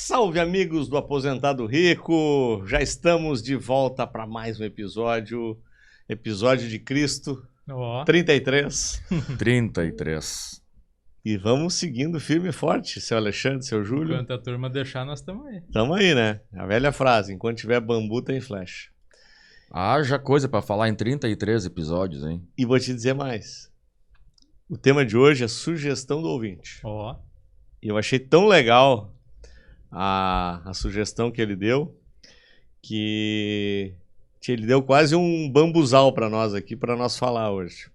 Salve, amigos do Aposentado Rico! Já estamos de volta para mais um episódio de Cristo, 33. 33. E vamos seguindo firme e forte, seu Alexandre, seu Júlio. Enquanto a turma deixar, nós estamos aí. Estamos aí, né? A velha frase, enquanto tiver bambu tem flecha. Haja coisa para falar em 33 episódios, hein? E vou te dizer mais. O tema de hoje é sugestão do ouvinte. E eu achei tão legal a sugestão que ele deu, que ele deu quase um bambuzal para nós aqui, para nós falar hoje.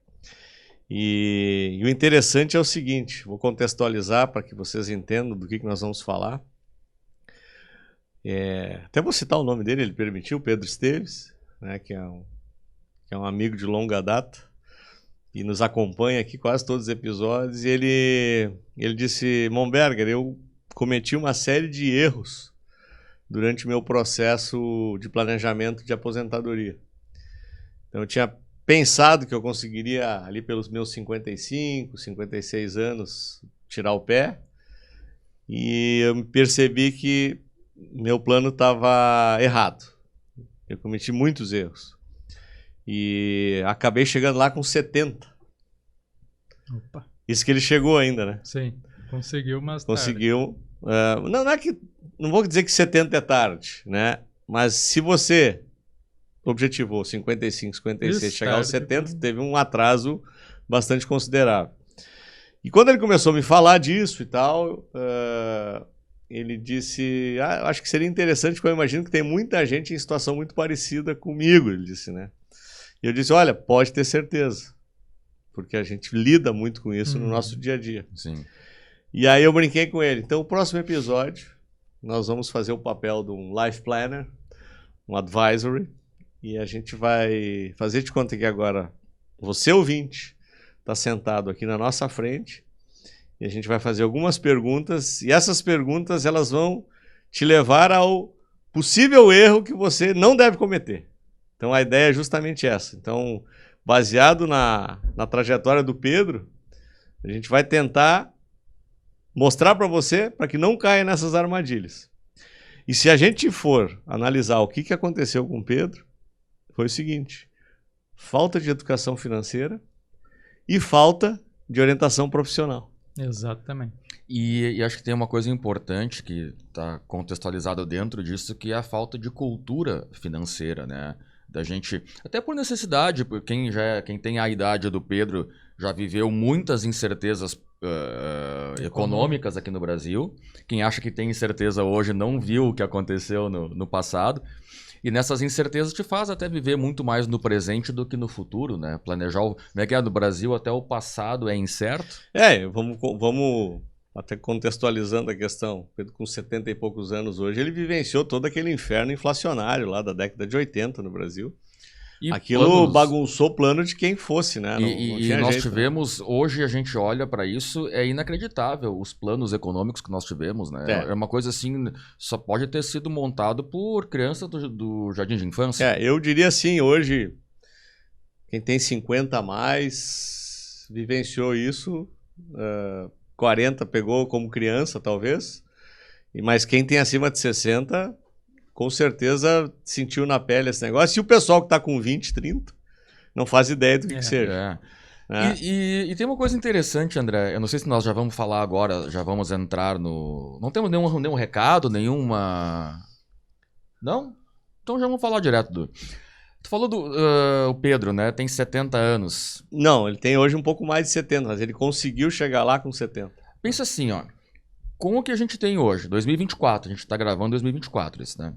E o interessante é o seguinte, vou contextualizar para que vocês entendam do que nós vamos falar. Até vou citar o nome dele, ele permitiu, Pedro Esteves, né, que é um amigo de longa data e nos acompanha aqui quase todos os episódios. E ele disse: Monberger, eu cometi uma série de erros durante o meu processo de planejamento de aposentadoria. Então eu tinha pensado que eu conseguiria, ali pelos meus 55, 56 anos, tirar o pé. E eu percebi que meu plano estava errado. Eu cometi muitos erros. E acabei chegando lá com 70. Opa. Isso que ele chegou ainda, né? Sim, conseguiu, mas conseguiu. Não é que... Não vou dizer que 70 é tarde, né? Mas se você objetivou 55, 56, isso, chegar aos 70, teve um atraso bastante considerável. E quando ele começou a me falar disso e tal, ele disse: eu acho que seria interessante, porque eu imagino que tem muita gente em situação muito parecida comigo, ele disse, né? E eu disse: olha, pode ter certeza, porque a gente lida muito com isso no nosso dia a dia. Sim. E aí eu brinquei com ele. Então, o próximo episódio, nós vamos fazer o papel de um life planner, um advisory, e a gente vai fazer de conta que agora você, ouvinte, está sentado aqui na nossa frente, e a gente vai fazer algumas perguntas, e essas perguntas elas vão te levar ao possível erro que você não deve cometer. Então a ideia é justamente essa. Então, baseado na trajetória do Pedro, a gente vai tentar mostrar para você para que não caia nessas armadilhas. E se a gente for analisar o que aconteceu com o Pedro, foi o seguinte: falta de educação financeira e falta de orientação profissional. Exatamente. E acho que tem uma coisa importante que está contextualizada dentro disso, que é a falta de cultura financeira, né? Da gente, até por necessidade, quem tem a idade do Pedro já viveu muitas incertezas econômicas aqui no Brasil. Quem acha que tem incerteza hoje não viu o que aconteceu no passado. E nessas incertezas te faz até viver muito mais no presente do que no futuro, né? Planejar como é que é no Brasil, até o passado é incerto. Vamos até contextualizando a questão. Pedro, com 70 e poucos anos hoje, ele vivenciou todo aquele inferno inflacionário lá da década de 80 no Brasil. E aquilo bagunçou o plano de quem fosse, né? Não tinha nós jeito, tivemos, né? Hoje a gente olha para isso, é inacreditável os planos econômicos que nós tivemos, né? É uma coisa assim, só pode ter sido montado por criança do jardim de infância. Eu diria assim, hoje, quem tem 50 a mais vivenciou isso, 40 pegou como criança, talvez, mas quem tem acima de 60... com certeza sentiu na pele esse negócio. E o pessoal que está com 20, 30, não faz ideia do que seja. E tem uma coisa interessante, André. Eu não sei se nós já vamos falar agora, já vamos entrar no... Não temos nenhum recado, nenhuma... Não? Então já vamos falar direto Tu falou o Pedro, né? Tem 70 anos. Não, ele tem hoje um pouco mais de 70, mas ele conseguiu chegar lá com 70. Pensa assim, ó. Com o que a gente tem hoje, 2024, a gente está gravando 2024 isso, né?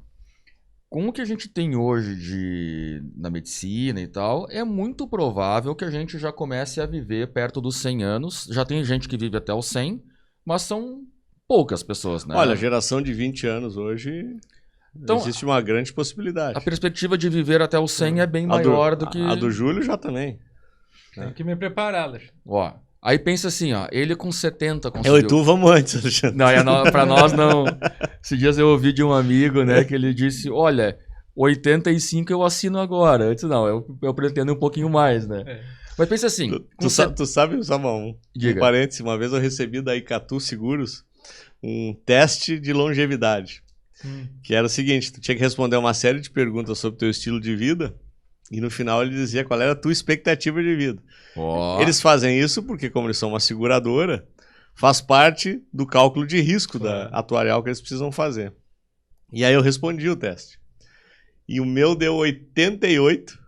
Com o que a gente tem hoje na medicina e tal, é muito provável que a gente já comece a viver perto dos 100 anos. Já tem gente que vive até os 100, mas são poucas pessoas, né? Olha, a geração de 20 anos hoje, então, existe uma grande possibilidade. A perspectiva de viver até os 100 é bem maior do que... A do Júlio já também. Tem que me preparar, Alexandre. Ó... Aí pensa assim, ó, ele com 70 conseguiu... Eu e tu vamos antes, Alexandre. Não, pra nós não. Esses dias eu ouvi de um amigo, né, que ele disse, olha, 85 eu assino agora. Eu disse, não, eu pretendo um pouquinho mais, né? Mas pensa assim... Tu sabe, só um parênteses, uma vez eu recebi da Icatu Seguros um teste de longevidade. Que era o seguinte, tu tinha que responder uma série de perguntas sobre o teu estilo de vida e no final ele dizia qual era a tua expectativa de vida. Ó. Eles fazem isso porque, como eles são uma seguradora, faz parte do cálculo de risco da atuarial que eles precisam fazer. E aí eu respondi o teste. E o meu deu 88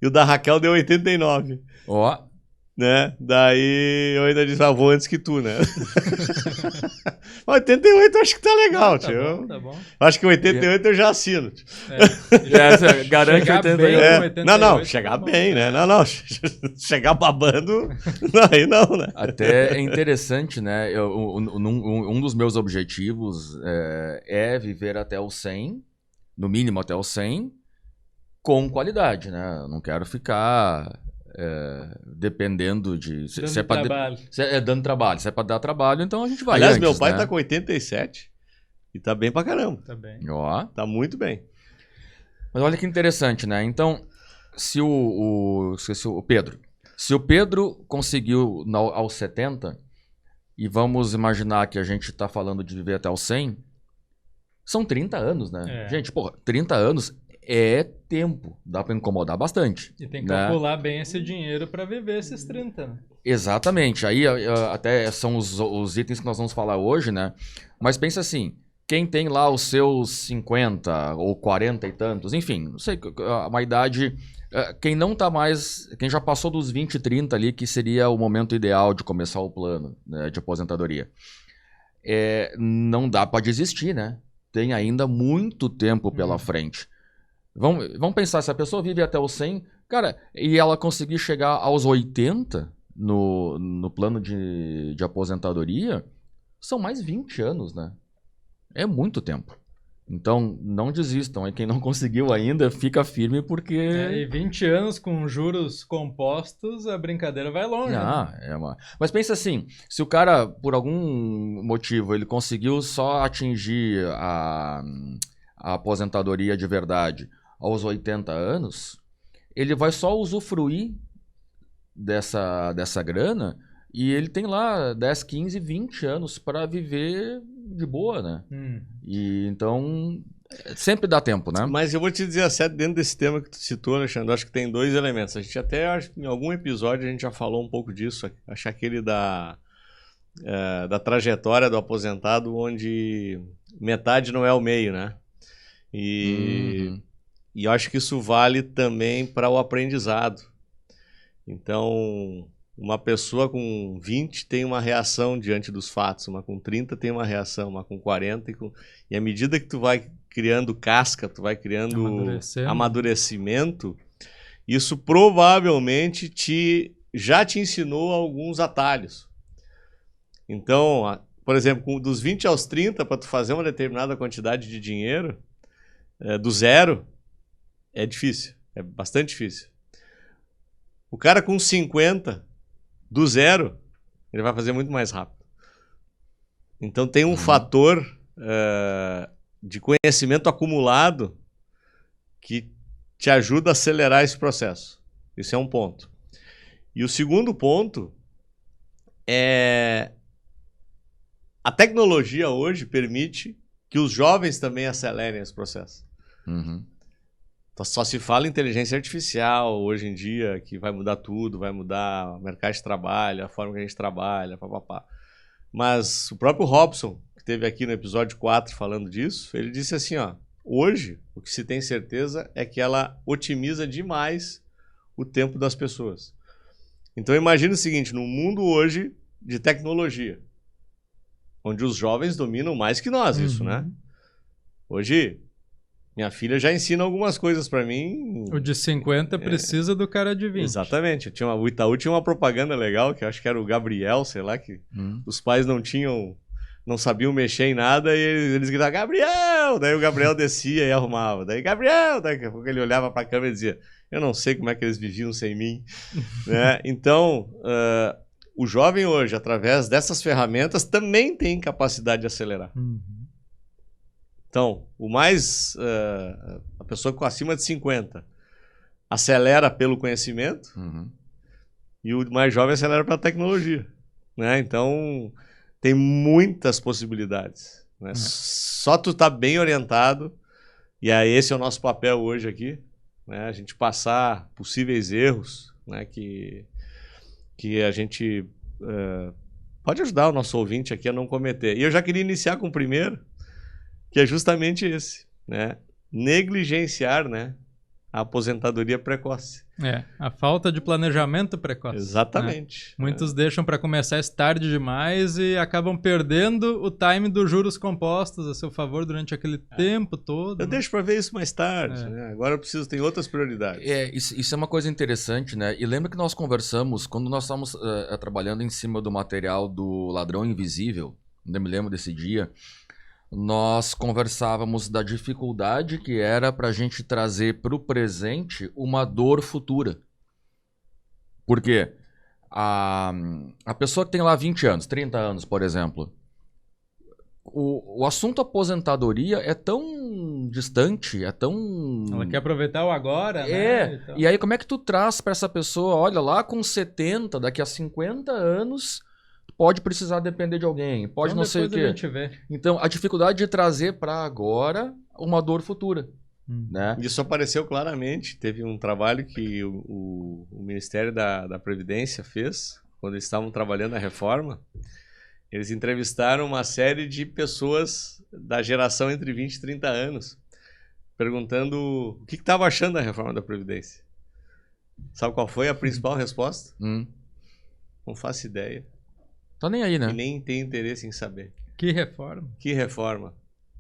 e o da Raquel deu 89. Ó. Né? Daí eu ainda disse, vou antes que tu, né? 88 eu acho que tá legal, Tá tio. bom, tá bom. Acho que 88 eu já assino. Tio. Essa garante Chegar 88. bem É. com 88, Não, chegar tá bom. bem, né? Não, chegar babando, aí não, né? Até é interessante, né? Um dos meus objetivos é viver até o 100, no mínimo até o 100, com qualidade, né? Eu não quero ficar dependendo de... Dando trabalho. Dando trabalho. Se é pra dar trabalho, então a gente vai Aliás, antes, meu pai né? tá com 87 e tá bem pra caramba. Tá bem. Ó. Tá muito bem. Mas olha que interessante, né? Então, se o Pedro... Se o Pedro conseguiu aos 70, e vamos imaginar que a gente tá falando de viver até os 100, são 30 anos, né? É. Gente, porra, 30 anos é tempo. Dá pra incomodar bastante. E tem que né? calcular bem esse dinheiro pra viver esses 30, né? Exatamente. Aí até são os itens que nós vamos falar hoje, né? Mas pensa assim, quem tem lá os seus 50 ou 40 e tantos, enfim, não sei, uma idade... Quem não tá mais... Quem já passou dos 20 e 30 ali, que seria o momento ideal de começar o plano, né, de aposentadoria. Não dá pra desistir, né? Tem ainda muito tempo pela frente. Vamos pensar, se a pessoa vive até os 100, cara, e ela conseguir chegar aos 80 no plano de aposentadoria, são mais 20 anos, né? É muito tempo. Então, não desistam. Quem não conseguiu ainda, fica firme porque... E 20 anos com juros compostos, a brincadeira vai longe. Né? Mas pensa assim, se o cara, por algum motivo, ele conseguiu só atingir a aposentadoria de verdade aos 80 anos, ele vai só usufruir dessa grana e ele tem lá 10, 15, 20 anos para viver de boa, né? E então sempre dá tempo, né? Mas eu vou te dizer, certo, dentro desse tema que tu citou, Alexandre, eu acho que tem dois elementos. A gente até, acho que em algum episódio a gente já falou um pouco disso, acho aquele da trajetória do aposentado, onde metade não é o meio, né? E eu acho que isso vale também para o aprendizado. Então, uma pessoa com 20 tem uma reação diante dos fatos, uma com 30 tem uma reação, uma com 40 e à medida que tu vai criando casca, tu vai criando amadurecimento, isso provavelmente já te ensinou alguns atalhos. Então, por exemplo, dos 20 aos 30, para tu fazer uma determinada quantidade de dinheiro, do zero, é difícil, é bastante difícil. O cara com 50, do zero, ele vai fazer muito mais rápido. Então tem um fator de conhecimento acumulado que te ajuda a acelerar esse processo. Esse é um ponto. E o segundo ponto é a tecnologia hoje permite que os jovens também acelerem esse processo. Só se fala em inteligência artificial hoje em dia, que vai mudar tudo, vai mudar o mercado de trabalho, a forma que a gente trabalha, papapá. Mas o próprio Robson, que esteve aqui no episódio 4 falando disso, ele disse assim, ó, hoje o que se tem certeza é que ela otimiza demais o tempo das pessoas. Então imagine o seguinte, num mundo hoje de tecnologia, onde os jovens dominam mais que nós isso, né? Hoje... Minha filha já ensina algumas coisas pra mim. O de 50 precisa do cara de 20. Exatamente. O Itaú tinha uma propaganda legal, que eu acho que era o Gabriel, sei lá, que os pais não sabiam mexer em nada e eles gritavam, Gabriel! Daí o Gabriel descia e arrumava. Daí, Gabriel! Daqui a pouco ele olhava pra câmera e dizia, eu não sei como é que eles viviam sem mim. Né? Então, o jovem hoje, através dessas ferramentas, também tem capacidade de acelerar. Então, a pessoa com acima de 50 acelera pelo conhecimento e o mais jovem acelera pela tecnologia. Né? Então, tem muitas possibilidades, né? Só tu tá bem orientado, e aí esse é o nosso papel hoje aqui, né? A gente passar possíveis erros, né? Que a gente pode ajudar o nosso ouvinte aqui a não cometer. E eu já queria iniciar com o primeiro, que é justamente esse, né? Negligenciar, né, a aposentadoria precoce. A falta de planejamento precoce. Exatamente. Né? Muitos deixam para começar tarde demais e acabam perdendo o time dos juros compostos a seu favor durante aquele tempo todo. Eu deixo para ver isso mais tarde. Né? Agora eu preciso, tem outras prioridades. Isso é uma coisa interessante, né? E lembra que nós conversamos, quando nós estávamos trabalhando em cima do material do Ladrão Invisível, ainda me lembro desse dia, nós conversávamos da dificuldade que era para a gente trazer para o presente uma dor futura. Por quê? A pessoa que tem lá 20 anos, 30 anos, por exemplo, o assunto aposentadoria é tão distante, é tão... Ela quer aproveitar o agora, né? Então... E aí como é que tu traz para essa pessoa, olha, lá com 70, daqui a 50 anos... Pode precisar depender de alguém, pode não sei o quê. Então, a dificuldade de trazer para agora uma dor futura. Né? Isso apareceu claramente. Teve um trabalho que o Ministério da Previdência fez, quando eles estavam trabalhando a reforma. Eles entrevistaram uma série de pessoas da geração entre 20 e 30 anos, perguntando o que estava achando da reforma da Previdência. Sabe qual foi a principal resposta? Não faço ideia. Tá nem aí, né? E nem tem interesse em saber. Que reforma? Que reforma?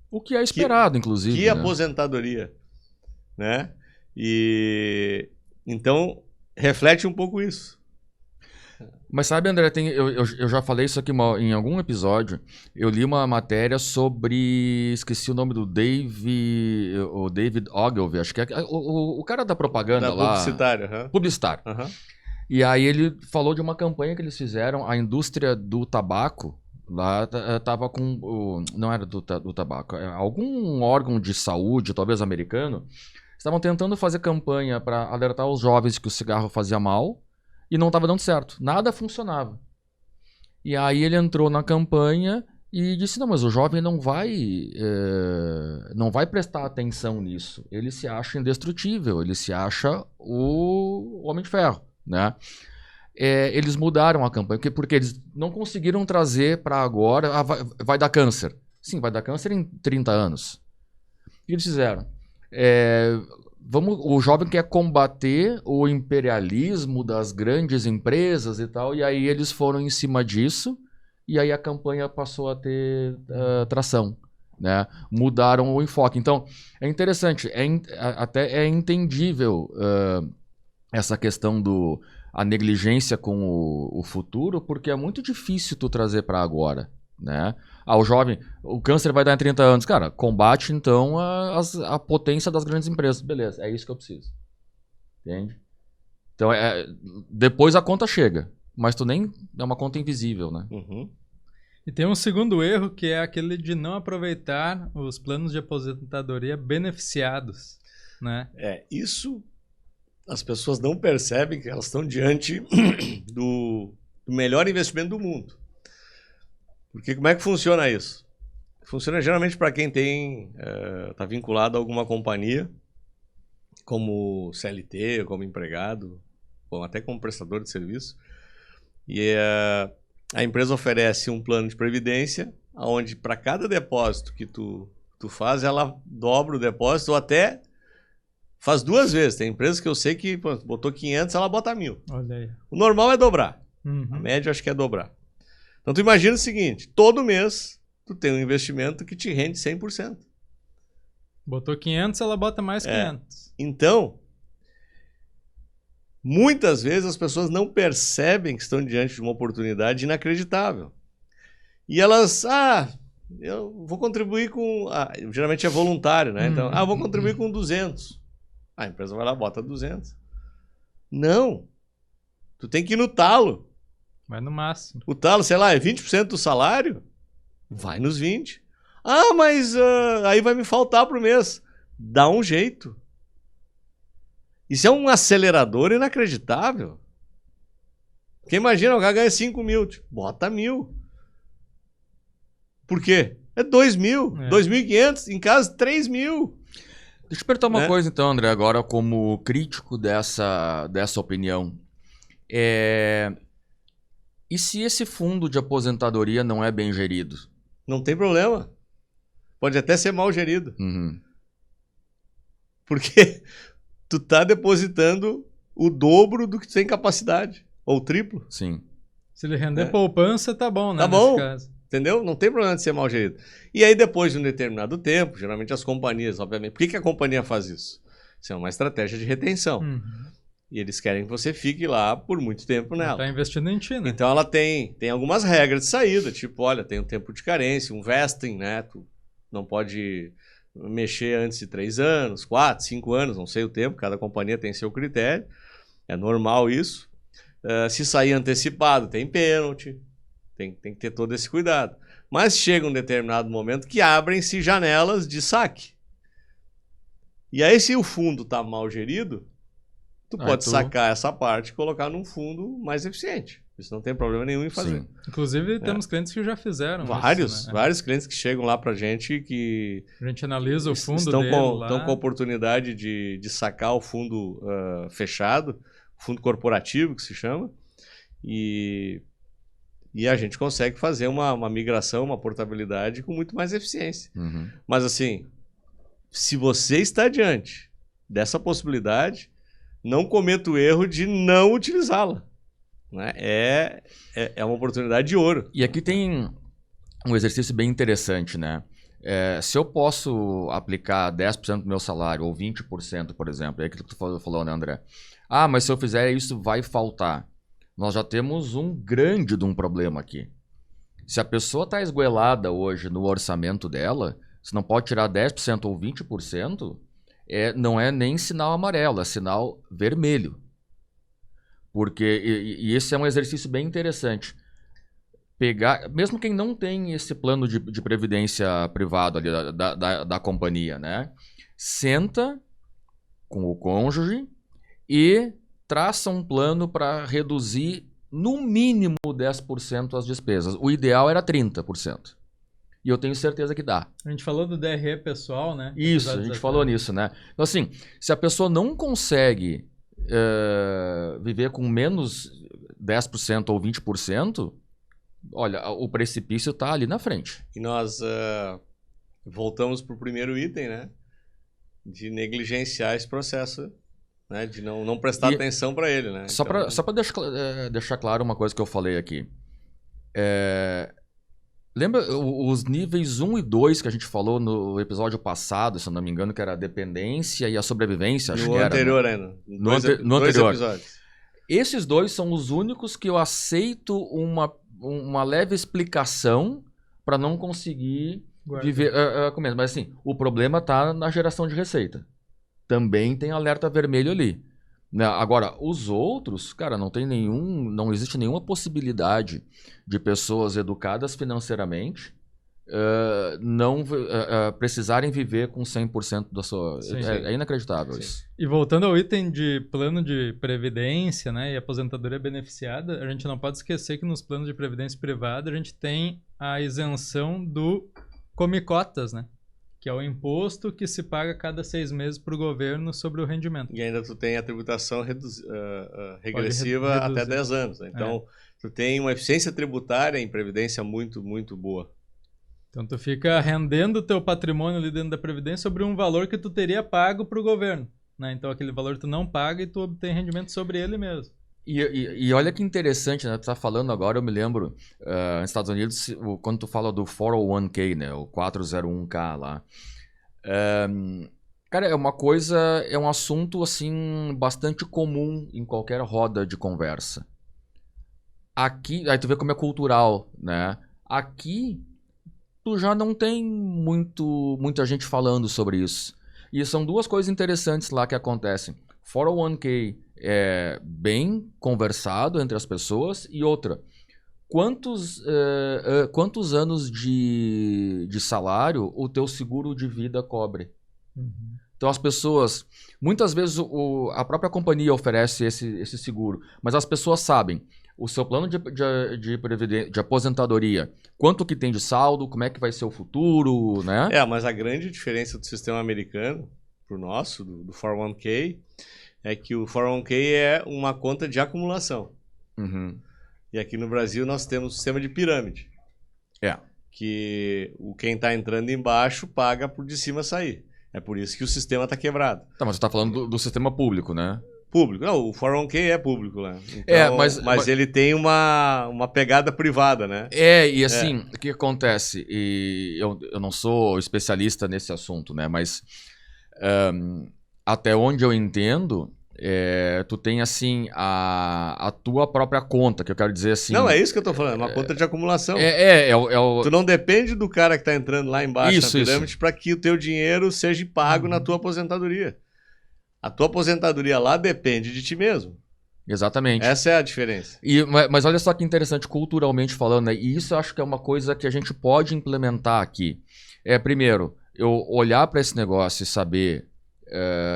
O que é esperado, inclusive. Que aposentadoria, né? E então reflete um pouco isso. Mas sabe, André, eu já falei isso aqui em algum episódio. Eu li uma matéria sobre, esqueci o nome do David Ogilvy, acho que é o cara da propaganda lá. Publicitário. Publicitário. E aí ele falou de uma campanha que eles fizeram, a indústria do tabaco, lá estava com... Não era do tabaco, algum órgão de saúde, talvez americano, estavam tentando fazer campanha para alertar os jovens que o cigarro fazia mal e não estava dando certo, nada funcionava. E aí ele entrou na campanha e disse, não, mas o jovem não vai prestar atenção nisso, ele se acha indestrutível, ele se acha o Homem de Ferro. Né? Eles mudaram a campanha porque eles não conseguiram trazer para agora vai dar câncer. Sim, vai dar câncer em 30 anos. O que eles fizeram? O jovem quer combater o imperialismo das grandes empresas e tal, e aí eles foram em cima disso, e aí a campanha passou a ter tração. Né? Mudaram o enfoque. Então, é interessante, até é entendível essa questão a negligência com o futuro, porque é muito difícil tu trazer para agora, né? O jovem, o câncer vai dar em 30 anos. Cara, combate então a potência das grandes empresas. Beleza, é isso que eu preciso. Entende? Então, depois a conta chega, mas tu nem... É uma conta invisível, né? E tem um segundo erro, que é aquele de não aproveitar os planos de aposentadoria beneficiados, né? Isso... As pessoas não percebem que elas estão diante do melhor investimento do mundo. Porque como é que funciona isso? Funciona geralmente para quem está vinculado a alguma companhia, como CLT, como empregado, ou até como prestador de serviço. E a empresa oferece um plano de previdência, onde para cada depósito que tu faz, ela dobra o depósito ou até... Faz 2 vezes. Tem empresas que eu sei que botou 500, ela bota 1.000. Olha aí. O normal é dobrar. A média eu acho que é dobrar. Então tu imagina o seguinte, todo mês tu tem um investimento que te rende 100%. Botou 500, ela bota mais 500. Então, muitas vezes as pessoas não percebem que estão diante de uma oportunidade inacreditável. E elas, eu vou contribuir com... geralmente é voluntário, né? Então, eu vou contribuir com 200. A empresa vai lá, bota 200. Não. Tu tem que ir no talo. Vai no máximo. O talo, sei lá, é 20% do salário? Vai nos 20. Mas aí vai me faltar pro mês. Dá um jeito. Isso é um acelerador inacreditável. Porque imagina, o cara ganha 5.000. Bota 1.000. Por quê? É 2.000, 2.500, em casa 3.000. Deixa eu perguntar uma coisa então, André, agora como crítico dessa opinião. E se esse fundo de aposentadoria não é bem gerido? Não tem problema. Pode até ser mal gerido. Uhum. Porque tu tá depositando o dobro do que tu tem capacidade. Ou o triplo. Sim. Se ele render poupança, tá bom, né? Tá bom. Nesse caso. Entendeu? Não tem problema de ser mal gerido. E aí, depois de um determinado tempo, geralmente as companhias, obviamente... Por que a companhia faz isso? Isso é uma estratégia de retenção. Uhum. E eles querem que você fique lá por muito tempo nela. Tá investindo em ti, né? Então, ela tem algumas regras de saída. Tipo, olha, tem um tempo de carência, um vesting, né? Tu não pode mexer antes de 3 anos, 4, 5 anos, não sei o tempo. Cada companhia tem seu critério. É normal isso. Se sair antecipado, tem pênalti. Tem que ter todo esse cuidado. Mas chega um determinado momento que abrem-se janelas de saque. E aí, se o fundo está mal gerido, tu pode sacar essa parte e colocar num fundo mais eficiente. Isso não tem problema nenhum em fazer. Sim. Inclusive, temos clientes que já fizeram vários, isso, né? Vários clientes que chegam lá pra gente que... A gente analisa o fundo estão dele lá. Estão com a oportunidade de sacar o fundo fechado, fundo corporativo, que se chama, e a gente consegue fazer uma migração, uma portabilidade com muito mais eficiência. Uhum. Mas assim, se você está diante dessa possibilidade, não cometa o erro de não utilizá-la. Né? É uma oportunidade de ouro. E aqui tem um exercício bem interessante, né? Se eu posso aplicar 10% do meu salário, ou 20%, por exemplo, é aquilo que tu falou, né, André? Ah, mas se eu fizer isso, vai faltar. Nós já temos um grande de um problema aqui. Se a pessoa está esgoelada hoje no orçamento dela, se não pode tirar 10% ou 20%, não é nem sinal amarelo, é sinal vermelho. Porque, e esse é um exercício bem interessante. Pegar, mesmo quem não tem esse plano de previdência privado ali da companhia, né? Senta com o cônjuge e traça um plano para reduzir no mínimo 10% as despesas. O ideal era 30%. E eu tenho certeza que dá. A gente falou do DRE pessoal, né? Isso, a gente falou nisso, né? Então, assim, se a pessoa não consegue viver com menos 10% ou 20%, olha, o precipício está ali na frente. E nós voltamos para o primeiro item, né? De negligenciar esse processo, né? De não prestar atenção para ele, né? Só para deixar claro uma coisa que eu falei aqui. Lembra os níveis 1 e 2 que a gente falou no episódio passado, se eu não me engano, que era a dependência e a sobrevivência? Acho no que era, anterior, né? ainda. No anterior. Episódios. Esses dois são os únicos que eu aceito uma leve explicação para não conseguir viver com medo. Mas assim, o problema está na geração de receita. Também tem alerta vermelho ali. Agora, os outros, cara, não existe nenhuma possibilidade de pessoas educadas financeiramente não precisarem viver com 100% da sua... Sim, é inacreditável isso. E voltando ao item de plano de previdência, né, e aposentadoria beneficiada, a gente não pode esquecer que nos planos de previdência privada a gente tem a isenção do Come-Cotas, né? Que é o imposto que se paga cada 6 meses para o governo sobre o rendimento. E ainda tu tem a tributação regressiva até 10 anos. Né? Então, tu tem uma eficiência tributária em previdência muito, muito boa. Então, tu fica rendendo o teu patrimônio ali dentro da previdência sobre um valor que tu teria pago para o governo. Né? Então, aquele valor tu não paga e tu obtém rendimento sobre ele mesmo. E olha que interessante, né? Tu tá falando agora, eu me lembro, nos Estados Unidos, quando tu fala do 401k, né? O 401k lá. Cara, é um assunto, assim, bastante comum em qualquer roda de conversa. Aqui, aí tu vê como é cultural, né? Aqui, tu já não tem muita gente falando sobre isso. E são duas coisas interessantes lá que acontecem. 401k é bem conversado entre as pessoas. E outra, quantos anos de salário o teu seguro de vida cobre? Uhum. Então as pessoas, muitas vezes a própria companhia oferece esse seguro, mas as pessoas sabem, o seu plano de aposentadoria, quanto que tem de saldo, como é que vai ser o futuro, né? Mas a grande diferença do sistema americano pro nosso, do 401k, é que o 401k é uma conta de acumulação. Uhum. E aqui no Brasil nós temos um sistema de pirâmide. Que quem está entrando embaixo paga por de cima sair. É por isso que o sistema está quebrado. Tá, mas você está falando do sistema público, né? Público. Não, o 401k é público, né? Então, mas ele tem uma pegada privada, né? E assim, o que acontece? E eu não sou especialista nesse assunto, né? Mas até onde eu entendo, tu tem assim a tua própria conta, que eu quero dizer assim... Não, é isso que eu tô falando, uma conta de acumulação. Tu não depende do cara que tá entrando lá embaixo na pirâmide para que o teu dinheiro seja pago na tua aposentadoria. A tua aposentadoria lá depende de ti mesmo. Exatamente. Essa é a diferença. Mas olha só que interessante, culturalmente falando, né? E isso eu acho que é uma coisa que a gente pode implementar aqui. Primeiro, eu olhar para esse negócio e saber...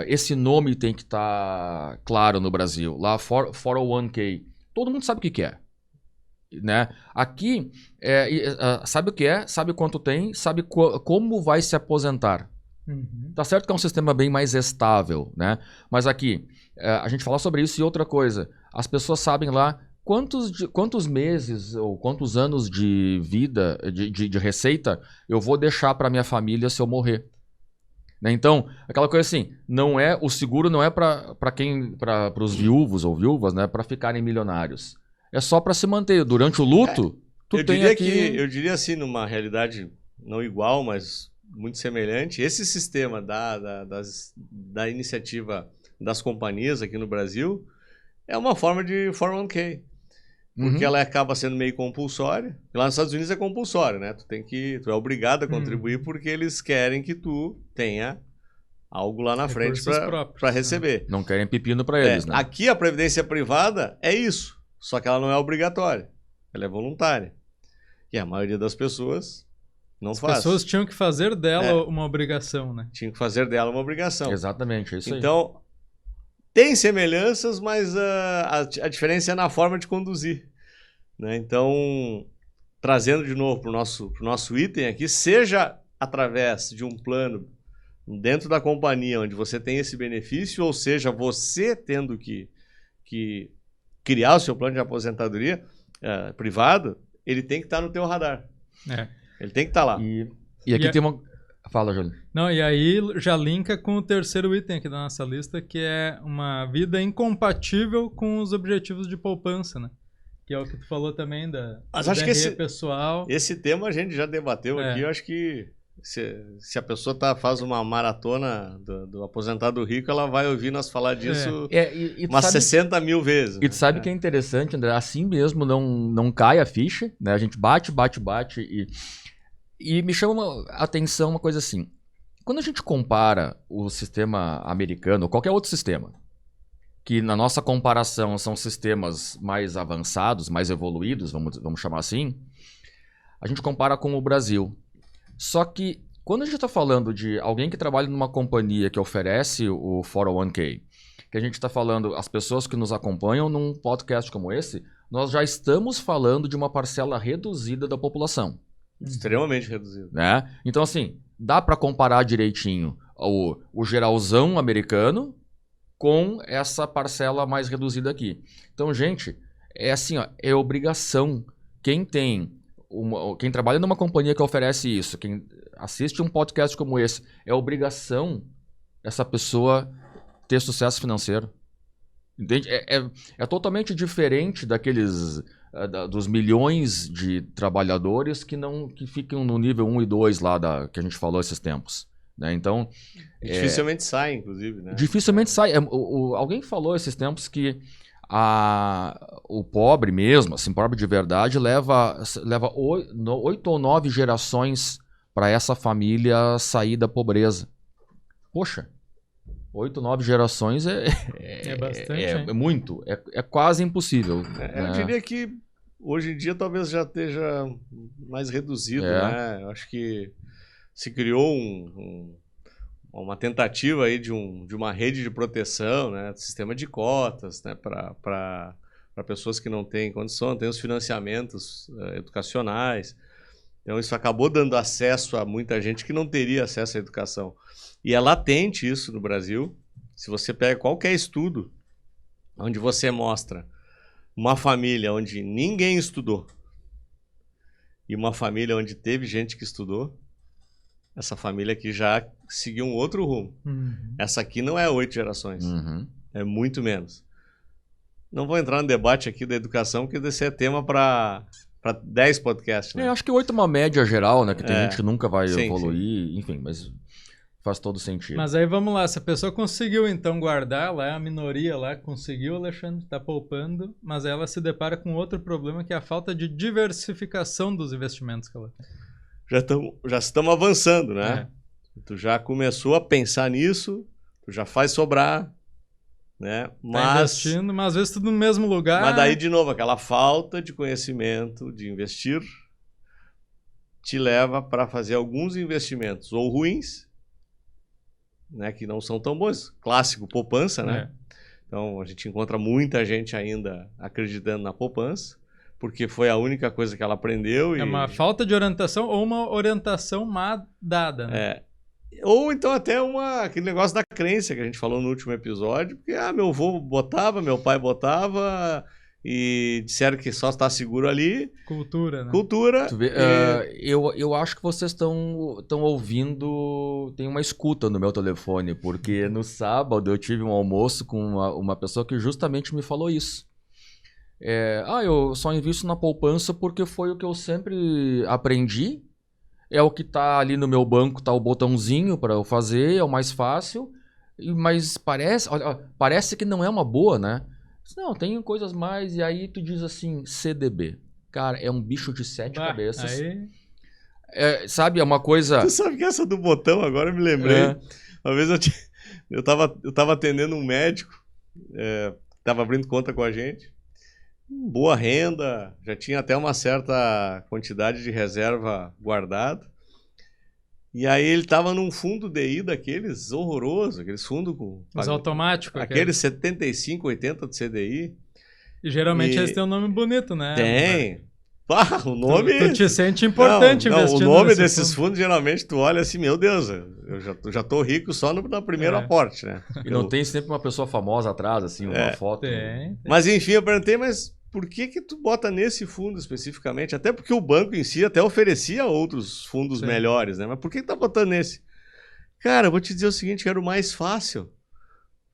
esse nome tem que estar claro no Brasil. Lá, 401k. Todo mundo sabe o que é. Né? Aqui, sabe o que é, sabe quanto tem, sabe como vai se aposentar. Uhum. Tá certo que é um sistema bem mais estável, né? Mas aqui, a gente fala sobre isso e outra coisa. As pessoas sabem lá quantos meses ou quantos anos de vida, de receita, eu vou deixar para minha família se eu morrer. Né? Então, aquela coisa assim, o seguro não é para os viúvos ou viúvas, né, para ficarem milionários. É só para se manter. Durante o luto, tu tem aqui... Eu diria assim, numa realidade não igual, mas muito semelhante, esse sistema da iniciativa das companhias aqui no Brasil é uma forma de 401k. Porque ela acaba sendo meio compulsória. Lá nos Estados Unidos é compulsório, né? Tu é obrigado a contribuir porque eles querem que tu tenha algo lá na frente para receber. Não querem pepino para eles, né? Aqui a previdência privada é isso, só que ela não é obrigatória. Ela é voluntária. E a maioria das pessoas não faz. As pessoas tinham que fazer dela uma obrigação, né? Tinham que fazer dela uma obrigação. Exatamente, é isso aí. Então, tem semelhanças, mas a diferença é na forma de conduzir. Né? Então, trazendo de novo para o nosso item aqui, seja através de um plano dentro da companhia onde você tem esse benefício, ou seja, você tendo que criar o seu plano de aposentadoria privado, ele tem que estar no teu radar. Ele tem que estar lá. E aqui tem uma... Fala, Júlio. Não, e aí já linka com o terceiro item aqui da nossa lista, que é uma vida incompatível com os objetivos de poupança, né? Que é o que tu falou também da DRE pessoal. Esse tema a gente já debateu aqui. Eu acho que se a pessoa faz uma maratona do Aposentado Rico, ela vai ouvir nós falar disso umas 60 mil vezes. E tu sabe que é interessante, André? Assim mesmo não cai a ficha, né? A gente bate e me chama a atenção uma coisa assim. Quando a gente compara o sistema americano ou qualquer outro sistema, que na nossa comparação são sistemas mais avançados, mais evoluídos, vamos chamar assim, a gente compara com o Brasil. Só que quando a gente está falando de alguém que trabalha numa companhia que oferece o 401k, que a gente está falando, as pessoas que nos acompanham num podcast como esse, nós já estamos falando de uma parcela reduzida da população. Extremamente reduzido. Né? Então, assim, dá para comparar direitinho o geralzão americano com essa parcela mais reduzida aqui. Então, gente, é assim, ó, é obrigação. Quem trabalha numa companhia que oferece isso, quem assiste um podcast como esse, é obrigação essa pessoa ter sucesso financeiro. Entende? É totalmente diferente dos milhões de trabalhadores que ficam no nível 1 e 2 lá que a gente falou esses tempos. Né? Então, dificilmente sai, inclusive. Né? Dificilmente sai. Alguém falou esses tempos que o pobre mesmo, assim, pobre de verdade, leva 8 ou 9 gerações para essa família sair da pobreza. Poxa, 8, 9 gerações é bastante. É muito. É quase impossível. Eu diria que hoje em dia talvez já esteja mais reduzido. Né? Eu acho que se criou uma tentativa aí de uma rede de proteção, né? Sistema de cotas, né? Para para pessoas que não têm condição, tem os financiamentos educacionais. Então, isso acabou dando acesso a muita gente que não teria acesso à educação. E é latente isso no Brasil. Se você pega qualquer estudo onde você mostra uma família onde ninguém estudou e uma família onde teve gente que estudou, essa família aqui já seguiu um outro rumo. Essa aqui não é 8 gerações, é muito menos. Não vou entrar no debate aqui da educação, porque esse é tema para 10 podcasts. Né? Acho que 8 é uma média geral, né? Que tem gente que nunca vai sim, evoluir, sim. Enfim, mas faz todo sentido. Mas aí vamos lá, se a pessoa conseguiu então guardar lá, a minoria lá conseguiu, Alexandre, está poupando, mas ela se depara com outro problema, que é a falta de diversificação dos investimentos que ela tem. Já estamos avançando, né? Tu já começou a pensar nisso, tu já faz sobrar, né? Tá investindo, mas às vezes tudo no mesmo lugar. Mas daí, de novo, aquela falta de conhecimento de investir te leva para fazer alguns investimentos ou ruins, né? Que não são tão bons. Clássico, poupança, né? Então, a gente encontra muita gente ainda acreditando na poupança, porque foi a única coisa que ela aprendeu. É uma falta de orientação ou uma orientação má dada, né? Ou então até aquele negócio da crença que a gente falou no último episódio, porque meu avô botava, meu pai botava, e disseram que só está seguro ali. Cultura, né? Cultura. Tu vê, eu acho que vocês estão ouvindo, tem uma escuta no meu telefone, porque no sábado eu tive um almoço com uma pessoa que justamente me falou isso. Eu só invisto na poupança porque foi o que eu sempre aprendi. É o que tá ali no meu banco, tá o botãozinho para eu fazer, é o mais fácil. Mas parece que não é uma boa, né? Não, tem coisas mais. E aí tu diz assim, CDB. Cara, é um bicho de 7 cabeças. Aí... sabe, é uma coisa... Tu sabe que essa do botão, agora eu me lembrei. Uma vez eu tava atendendo um médico, tava abrindo conta com a gente. Boa renda, já tinha até uma certa quantidade de reserva guardada. E aí ele estava num fundo DI daqueles horrorosos, aqueles fundos com... Os automáticos. Aqueles 75, 80 de CDI. E geralmente eles têm um nome bonito, né? Tem. O nome... Tu te sente importante investindo. O nome desses fundos, geralmente, tu olha assim, meu Deus, eu já tô rico só no primeiro aporte, né? E não tem sempre uma pessoa famosa atrás, assim, uma foto. Tem. Mas enfim, eu perguntei, mas por que tu bota nesse fundo especificamente? Até porque o banco em si até oferecia outros fundos melhores, né? Mas por que tá botando nesse? Cara, eu vou te dizer o seguinte, que era o mais fácil.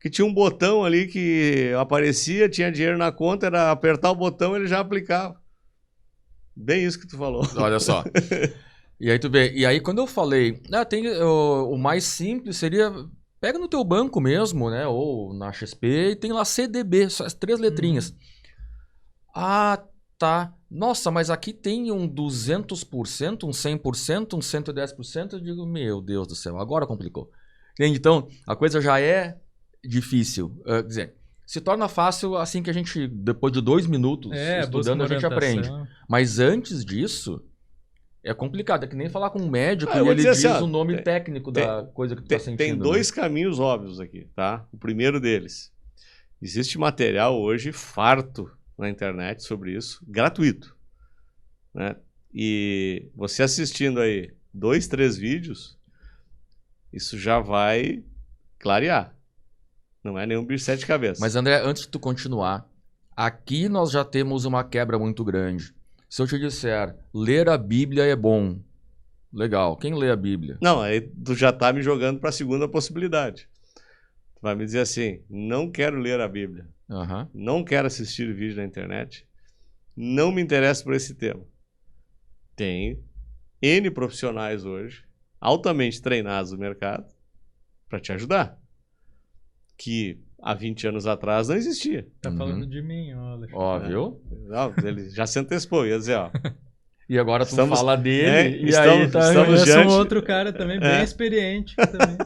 Que tinha um botão ali que aparecia, tinha dinheiro na conta, era apertar o botão, ele já aplicava. Bem isso que tu falou. Olha só. E aí tu vê, e aí quando eu falei, tem o mais simples seria, pega no teu banco mesmo, né, ou na XP, e tem lá CDB, só as 3 letrinhas. Tá. Nossa, mas aqui tem um 200%, um 100%, um 110%. Eu digo, meu Deus do céu, agora complicou. Então, a coisa já é difícil. Quer dizer, se torna fácil assim que a gente, depois de 2 minutos estudando, a gente aprende. Mas antes disso, é complicado. É que nem falar com um médico e ele diz o nome técnico da coisa que tu tá sentindo. Tem 2 caminhos óbvios aqui, tá? O primeiro deles, existe material hoje farto na internet sobre isso, gratuito, né? E você assistindo aí 2, 3 vídeos, isso já vai clarear. Não é nenhum bicho de 7 cabeças. Mas André, antes de tu continuar, aqui nós já temos uma quebra muito grande. Se eu te disser, ler a Bíblia é bom, legal. Quem lê a Bíblia? Não, aí tu já tá me jogando para a segunda possibilidade. Tu vai me dizer assim, não quero ler a Bíblia. Não quero assistir vídeo na internet, não me interesso por esse tema. Tem N profissionais hoje, altamente treinados no mercado, para te ajudar. Que há 20 anos atrás não existia. Tá falando de mim, Alexandre. Ó, viu? Não, ele já se antecipou, ia dizer, ó. E agora tu fala dele, estamos diante... um outro cara também bem experiente. Também.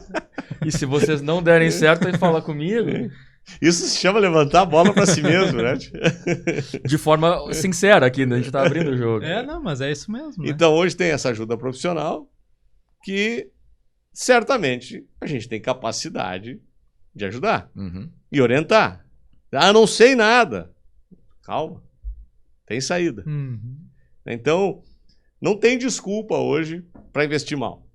E se vocês não derem certo, aí fala comigo. Isso se chama levantar a bola para si mesmo, né? De forma sincera aqui, né? A gente tá abrindo o jogo. Não, mas é isso mesmo. Né? Então hoje tem essa ajuda profissional que certamente a gente tem capacidade de ajudar e orientar. Não sei nada. Calma. Tem saída. Uhum. Então, não tem desculpa hoje para investir mal.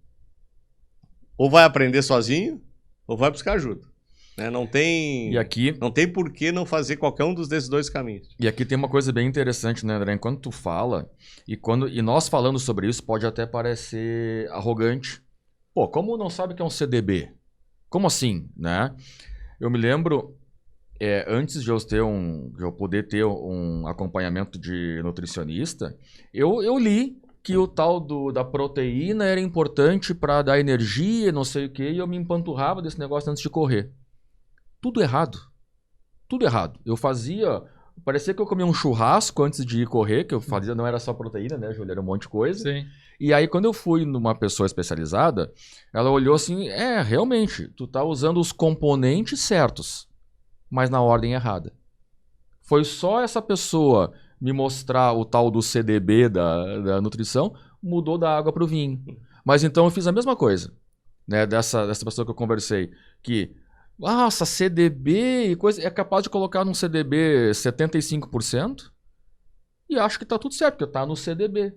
Ou vai aprender sozinho, ou vai buscar ajuda. Né? Não tem por que não fazer qualquer um desses dois caminhos. E aqui tem uma coisa bem interessante, né, André? Enquanto tu fala, e nós falando sobre isso, pode até parecer arrogante. Pô, como não sabe o que é um CDB? Como assim, né? Eu me lembro, antes de eu poder ter um acompanhamento de nutricionista, eu li que o tal da proteína era importante para dar energia, não sei o quê, e eu me empanturrava desse negócio antes de correr. Tudo errado. Tudo errado. Parecia que eu comia um churrasco antes de ir correr, que eu fazia, não era só proteína, né, Júlia? Era um monte de coisa. Sim. E aí, quando eu fui numa pessoa especializada, ela olhou assim, realmente, tu tá usando os componentes certos, mas na ordem errada. Foi só essa pessoa me mostrar o tal do CDB da nutrição, mudou da água para o vinho. Mas então eu fiz a mesma coisa, né, dessa pessoa que eu conversei, que, nossa, CDB e coisa, é capaz de colocar num CDB 75% e acho que tá tudo certo, porque tá no CDB.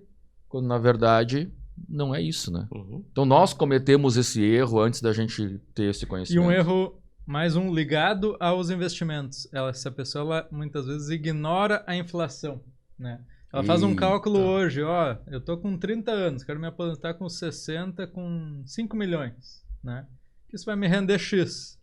Quando na verdade não é isso, né? Uhum. Então nós cometemos esse erro antes da gente ter esse conhecimento. E um erro, mais um, ligado aos investimentos. Essa pessoa, ela, muitas vezes, ignora a inflação, né? Ela faz um cálculo hoje, eu tô com 30 anos, quero me aposentar com 60, com 5 milhões, né? Isso vai me render X.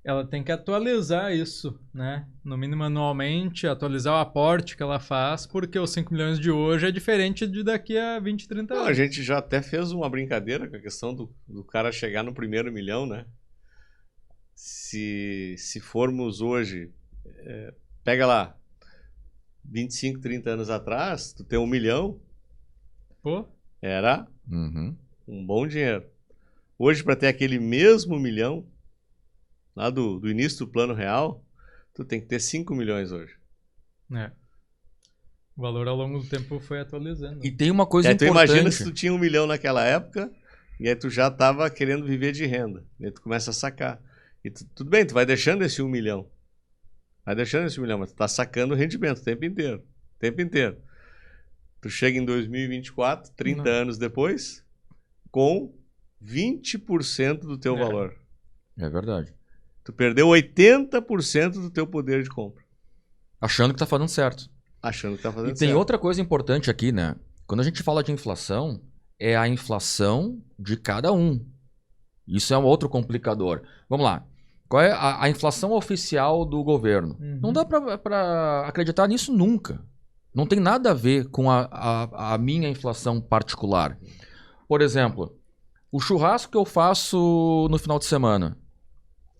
Ela tem que atualizar isso, né? No mínimo anualmente, atualizar o aporte que ela faz, porque os 5 milhões de hoje é diferente de daqui a 20, 30 anos. A gente já até fez uma brincadeira com a questão do cara chegar no primeiro milhão, né? Se formos hoje, pega lá, 25, 30 anos atrás, tu tem 1 milhão, Pô? Era um bom dinheiro. Hoje, para ter aquele mesmo 1 milhão, lá do início do plano real, tu tem que ter 5 milhões hoje. O valor ao longo do tempo foi atualizando. E tem uma coisa tu importante. imagina se tu tinha 1 milhão naquela época, e aí tu já estava querendo viver de renda. E aí tu começa a sacar. E tudo bem, tu vai deixando esse 1 milhão. Vai deixando esse 1 milhão, mas tu tá sacando o rendimento o tempo inteiro. O tempo inteiro. Tu chega em 2024, 30 anos depois, com 20% do teu valor. É verdade. Tu perdeu 80% do teu poder de compra. Achando que tá fazendo certo. Achando que tá fazendo certo. E tem outra coisa importante aqui, né? Quando a gente fala de inflação, é a inflação de cada um. Isso é um outro complicador. Vamos lá. Qual é a inflação oficial do governo? Não dá para acreditar nisso nunca. Não tem nada a ver com a minha inflação particular. Por exemplo, o churrasco que eu faço no final de semana,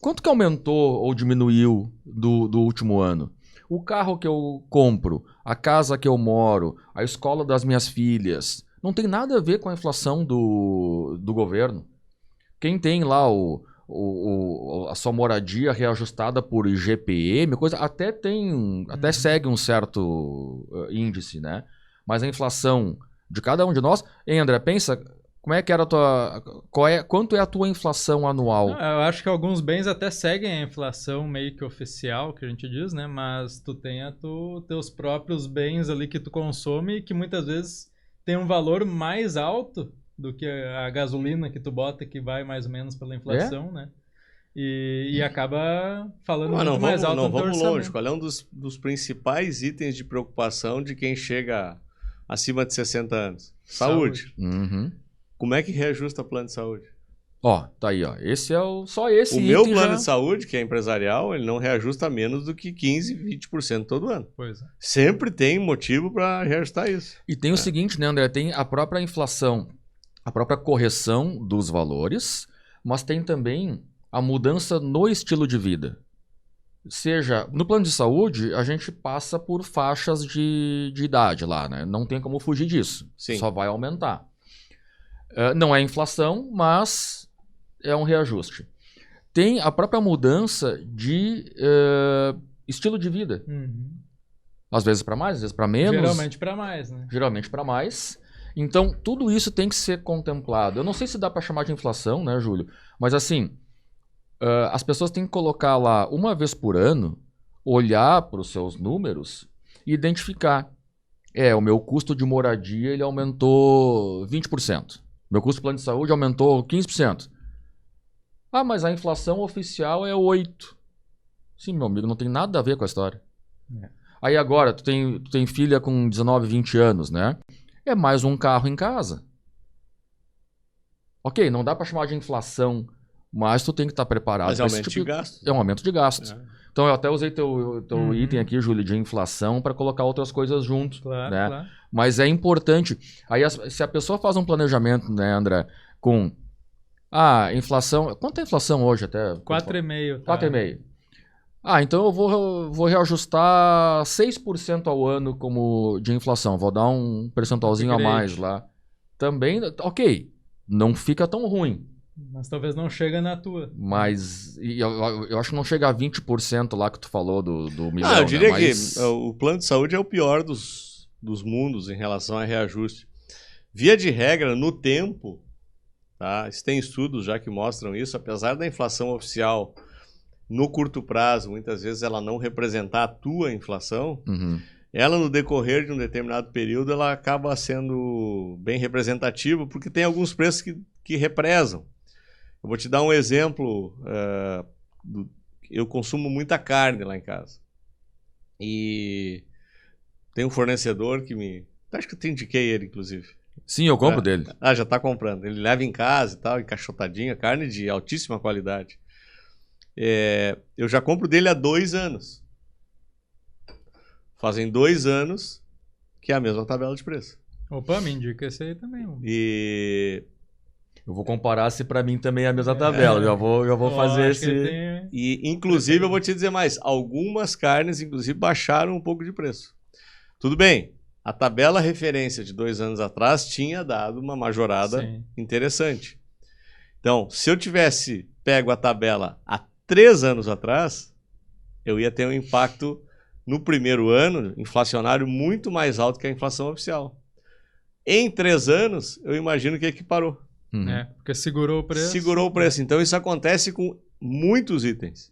quanto que aumentou ou diminuiu do último ano? O carro que eu compro, a casa que eu moro, a escola das minhas filhas, não tem nada a ver com a inflação do governo. Quem tem lá a sua moradia reajustada por IGPM, coisa, até segue um certo índice, né? Mas a inflação de cada um de nós... Hein, André, pensa... Como é que era a tua... Quanto é a tua inflação anual? Eu acho que alguns bens até seguem a inflação meio que oficial, que a gente diz, né? Mas tu tem teus próprios bens ali que tu consome, que muitas vezes tem um valor mais alto do que a gasolina que tu bota, que vai mais ou menos pela inflação, né? E acaba falando muito mais alto no teu orçamento. Vamos longe. Qual é um dos principais itens de preocupação de quem chega acima de 60 anos? Saúde. Como é que reajusta o plano de saúde? Tá aí, ó. Esse é só esse item. O meu plano de saúde, que é empresarial, ele não reajusta menos do que 15%, 20% todo ano. Pois é. Sempre tem motivo para reajustar isso. E tem o seguinte, né, André? Tem a própria inflação, a própria correção dos valores, mas tem também a mudança no estilo de vida. Seja, no plano de saúde, a gente passa por faixas de idade lá, né? Não tem como fugir disso. Sim. Só vai aumentar. Não é inflação, mas é um reajuste. Tem a própria mudança de estilo de vida. Às vezes para mais, às vezes para menos. Geralmente para mais, né? Geralmente para mais. Então, tudo isso tem que ser contemplado. Eu não sei se dá para chamar de inflação, né, Júlio? Mas assim, as pessoas têm que colocar lá, uma vez por ano, olhar para os seus números e identificar. O meu custo de moradia ele aumentou 20%. Meu custo de plano de saúde aumentou 15%. Ah, mas a inflação oficial é 8%. Sim, meu amigo, não tem nada a ver com a história. Aí agora, tu tem filha com 19, 20 anos, né? É mais um carro em casa. Ok, não dá para chamar de inflação, mas tu tem que estar preparado. Mas é um aumento de gasto. É um aumento de gasto. Então eu até usei teu item aqui, Júlio, de inflação para colocar outras coisas junto. Claro, né? claro. Mas é importante. Aí se a pessoa faz um planejamento, né, André, com inflação... Quanto é a inflação hoje até? 4,5%. Tá? 4,5%. Então eu vou reajustar 6% ao ano como de inflação. Vou dar um percentualzinho a mais lá. Também, ok, não fica tão ruim. Mas talvez não chega na tua. Mas eu acho que não chega a 20% lá que tu falou do milhão. Eu diria que o plano de saúde é o pior dos mundos em relação a reajuste. Via de regra, no tempo, tá? Tem estudos já que mostram isso, apesar da inflação oficial no curto prazo, muitas vezes ela não representar a tua inflação, ela no decorrer de um determinado período, ela acaba sendo bem representativa, porque tem alguns preços que represam. Eu vou te dar um exemplo. Eu consumo muita carne lá em casa. E tem um fornecedor que acho que eu te indiquei ele, inclusive. Sim, eu compro dele. Já está comprando. Ele leva em casa e tal, encaixotadinha, carne de altíssima qualidade. Eu já compro dele há 2 anos. Fazem 2 anos que é a mesma tabela de preço. Opa, me indica esse aí também. E... eu vou comparar se para mim também é a mesma tabela. Já vou fazer esse... E, inclusive, eu vou te dizer mais. Algumas carnes, inclusive, baixaram um pouco de preço. Tudo bem. A tabela referência de 2 anos atrás tinha dado uma majorada interessante. Então, se eu tivesse pego a tabela há 3 anos atrás, eu ia ter um impacto no primeiro ano inflacionário muito mais alto que a inflação oficial. Em 3 anos, eu imagino que equiparou. Porque segurou o preço. Segurou o preço. Então, isso acontece com muitos itens.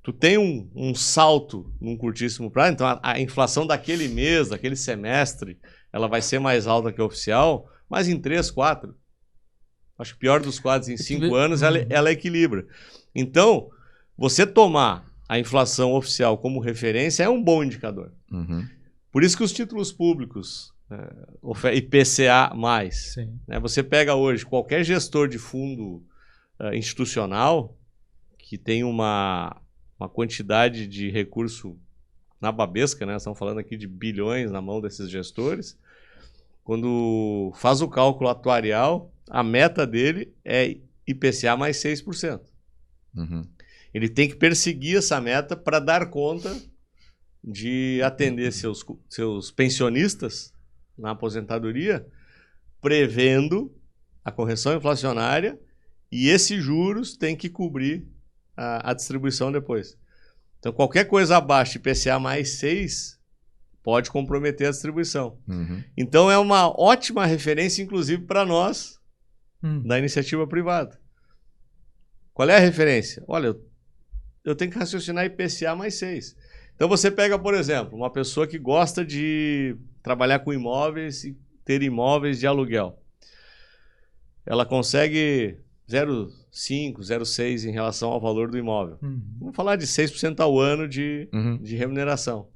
Tu tem um salto num curtíssimo prazo, então a inflação daquele mês, daquele semestre, ela vai ser mais alta que a oficial, mas em 3, 4. Acho que pior dos quadros, em 5 anos, ela equilibra. Então, você tomar a inflação oficial como referência é um bom indicador. Por isso que os títulos públicos, IPCA+, né, você pega hoje qualquer gestor de fundo institucional que tem uma quantidade de recurso na babesca, né? Estamos falando aqui de bilhões na mão desses gestores. Quando faz o cálculo atuarial, a meta dele é IPCA mais 6%. Ele tem que perseguir essa meta para dar conta de atender seus pensionistas na aposentadoria, prevendo a correção inflacionária, e esses juros tem que cobrir a distribuição depois. Então, qualquer coisa abaixo de IPCA mais 6 pode comprometer a distribuição. Então, é uma ótima referência, inclusive, para nós, da iniciativa privada. Qual é a referência? Olha, eu tenho que raciocinar IPCA mais 6. Então, você pega, por exemplo, uma pessoa que gosta de trabalhar com imóveis e ter imóveis de aluguel. Ela consegue 0,5, 0,6 em relação ao valor do imóvel. Vamos falar de 6% ao ano de remuneração.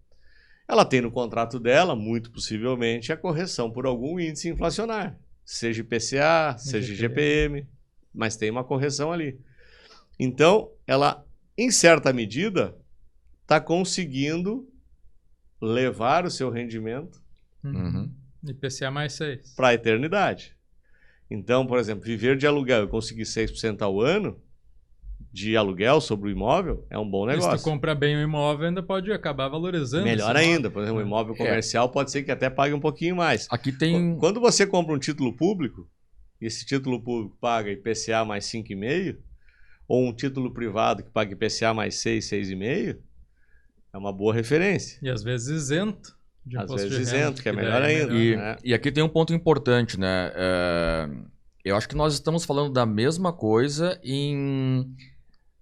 Ela tem no contrato dela, muito possivelmente, a correção por algum índice inflacionário. Seja IPCA, seja IGPM, mas tem uma correção ali. Então, ela, em certa medida, está conseguindo levar o seu rendimento IPCA mais 6 para a eternidade. Então, por exemplo, viver de aluguel e conseguir 6% ao ano de aluguel sobre o imóvel é um bom negócio. E se tu comprar bem o imóvel, ainda pode acabar valorizando. Melhor ainda. Por exemplo, um imóvel comercial pode ser que até pague um pouquinho mais. Aqui tem... Quando você compra um título público, e esse título público paga IPCA mais 5,5%, ou um título privado que paga IPCA mais 6, 6,5%, é uma boa referência. E às vezes isento. Às vezes isento, que é melhor ainda. E aqui tem um ponto importante, né? Eu acho que nós estamos falando da mesma coisa em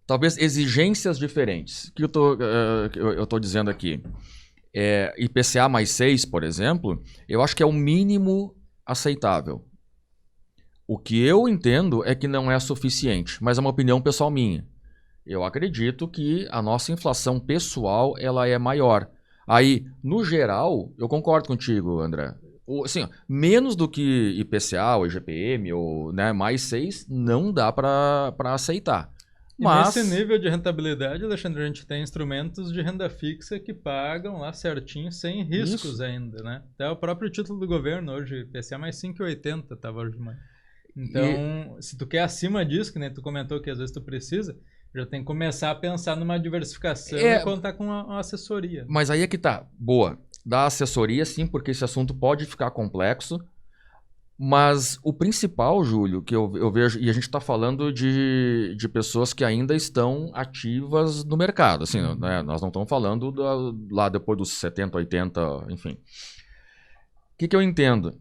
talvez exigências diferentes. O que eu tô dizendo aqui? IPCA mais 6, por exemplo, eu acho que é o mínimo aceitável. O que eu entendo é que não é suficiente, mas é uma opinião pessoal minha. Eu acredito que a nossa inflação pessoal ela é maior. Aí, no geral, eu concordo contigo, André. Assim, menos do que IPCA ou IGPM ou né, mais 6, não dá para aceitar. Mas nesse nível de rentabilidade, Alexandre, a gente tem instrumentos de renda fixa que pagam lá certinho, sem riscos ainda, né? Até o próprio título do governo hoje, IPCA mais 5,80 estava hoje de manhã. Então, se tu quer acima disso, que nem tu comentou que às vezes tu precisa, já tem que começar a pensar numa diversificação e contar com uma assessoria. Mas aí é que tá. Boa. Da assessoria, sim, porque esse assunto pode ficar complexo. Mas o principal, Júlio, que eu vejo, e a gente está falando de pessoas que ainda estão ativas no mercado. Assim, né? Nós não estamos falando lá depois dos 70, 80, enfim. O que eu entendo?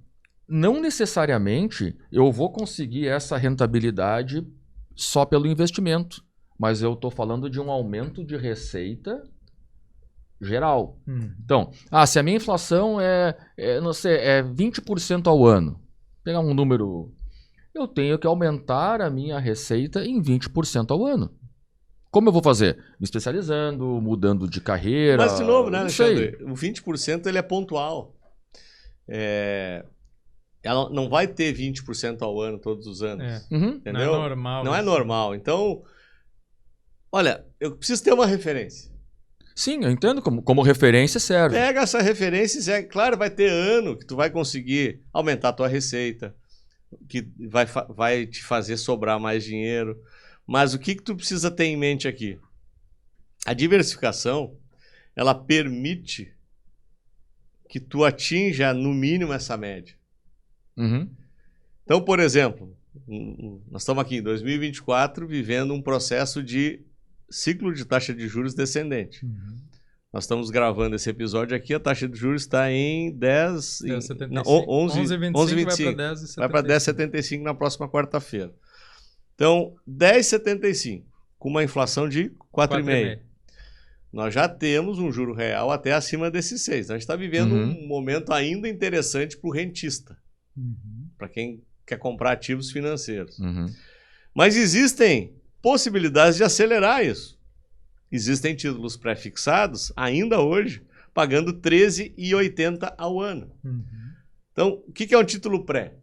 Não necessariamente eu vou conseguir essa rentabilidade só pelo investimento. Mas eu estou falando de um aumento de receita geral. Então, se a minha inflação não sei, é 20% ao ano, pegar um número, eu tenho que aumentar a minha receita em 20% ao ano. Como eu vou fazer? Me especializando, mudando de carreira. Mas, de novo, né, Alexandre? O 20% ele é pontual. Ela não vai ter 20% ao ano todos os anos. Entendeu? Não é normal. Não é normal. Então, olha, eu preciso ter uma referência. Sim, eu entendo como referência serve. Pega essa referência e, claro, vai ter ano que tu vai conseguir aumentar a tua receita, que vai te fazer sobrar mais dinheiro. Mas o que tu precisa ter em mente aqui? A diversificação, ela permite que tu atinja, no mínimo, essa média. Então, por exemplo, nós estamos aqui em 2024 vivendo um processo de ciclo de taxa de juros descendente. Nós estamos gravando esse episódio aqui, a taxa de juros está em 11,25. Vai para 10,75 na próxima quarta-feira. Então, 10,75 com uma inflação de 4,5. Nós já temos um juro real até acima desses 6. A gente está vivendo um momento ainda interessante para o rentista, para quem quer comprar ativos financeiros. Mas existem possibilidades de acelerar isso. Existem títulos pré-fixados, ainda hoje, pagando 13,80 ao ano. Então, o que é um título pré?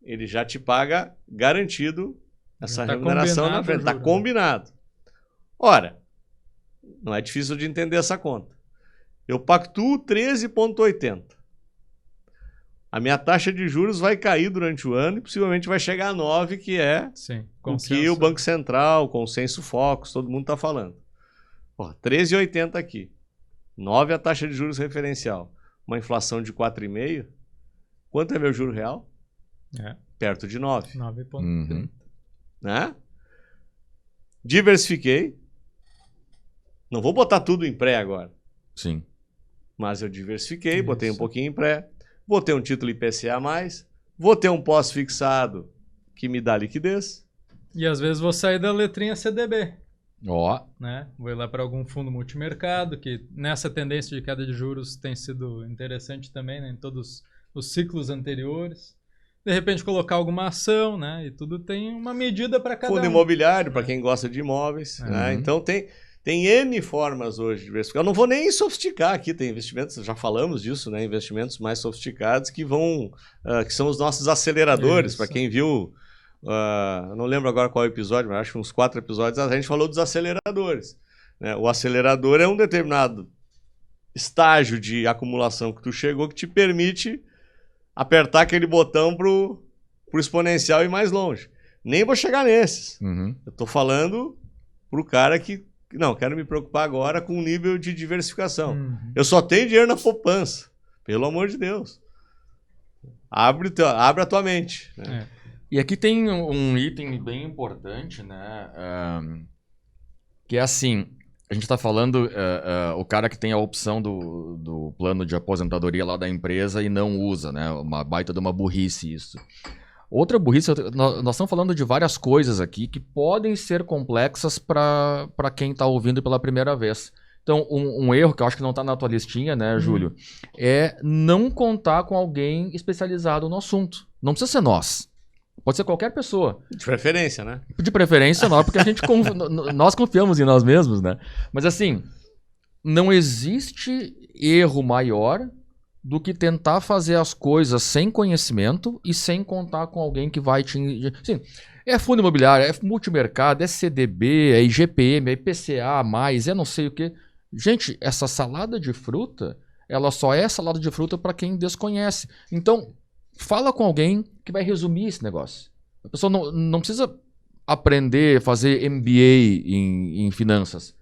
Ele já te paga garantido essa remuneração na frente. Está combinado. Ora, não é difícil de entender essa conta. Eu pactuo 13,80. A minha taxa de juros vai cair durante o ano e possivelmente vai chegar a 9, que é o que o Banco Central, consenso Focus, todo mundo está falando. 13,80 aqui. 9 a taxa de juros referencial. Uma inflação de 4,5. Quanto é meu juro real? Perto de 9. 9,30. Né? Diversifiquei. Não vou botar tudo em pré agora. Sim. Mas eu diversifiquei, botei um pouquinho em pré. Vou ter um título IPCA+, vou ter um pós-fixado que me dá liquidez. E às vezes vou sair da letrinha CDB. Né? Vou ir lá para algum fundo multimercado, que nessa tendência de queda de juros tem sido interessante também, né? Em todos os ciclos anteriores. De repente colocar alguma ação, né? E tudo tem uma medida para cada fundo imobiliário, para quem gosta de imóveis. Né? Então tem N formas hoje de diversificar. Eu não vou nem sofisticar aqui, tem investimentos, já falamos disso, né? Investimentos mais sofisticados que que são os nossos aceleradores. Para quem viu, não lembro agora qual episódio, mas acho que uns 4 episódios a gente falou dos aceleradores. Né? O acelerador é um determinado estágio de acumulação que tu chegou que te permite apertar aquele botão pro exponencial e ir mais longe. Nem vou chegar nesses. Eu estou falando pro cara que não, quero me preocupar agora com o nível de diversificação. Eu só tenho dinheiro na poupança. Pelo amor de Deus. Abre a tua mente. Né? E aqui tem um item bem importante, né? Que é assim, a gente está falando, o cara que tem a opção do plano de aposentadoria lá da empresa e não usa, né? Uma baita de uma burrice isso. Outra burrice, nós estamos falando de várias coisas aqui que podem ser complexas para quem está ouvindo pela primeira vez. Então, um erro que eu acho que não está na tua listinha, né, Júlio, é não contar com alguém especializado no assunto. Não precisa ser nós. Pode ser qualquer pessoa. De preferência, né? De preferência nós, porque a gente nós confiamos em nós mesmos, né? Mas assim, não existe erro maior do que tentar fazer as coisas sem conhecimento e sem contar com alguém que vai te... Assim, é fundo imobiliário, é multimercado, é CDB, é IGPM, é IPCA+, é não sei o quê. Gente, essa salada de fruta, ela só é salada de fruta para quem desconhece. Então, fala com alguém que vai resumir esse negócio. A pessoa não precisa aprender, fazer MBA em finanças.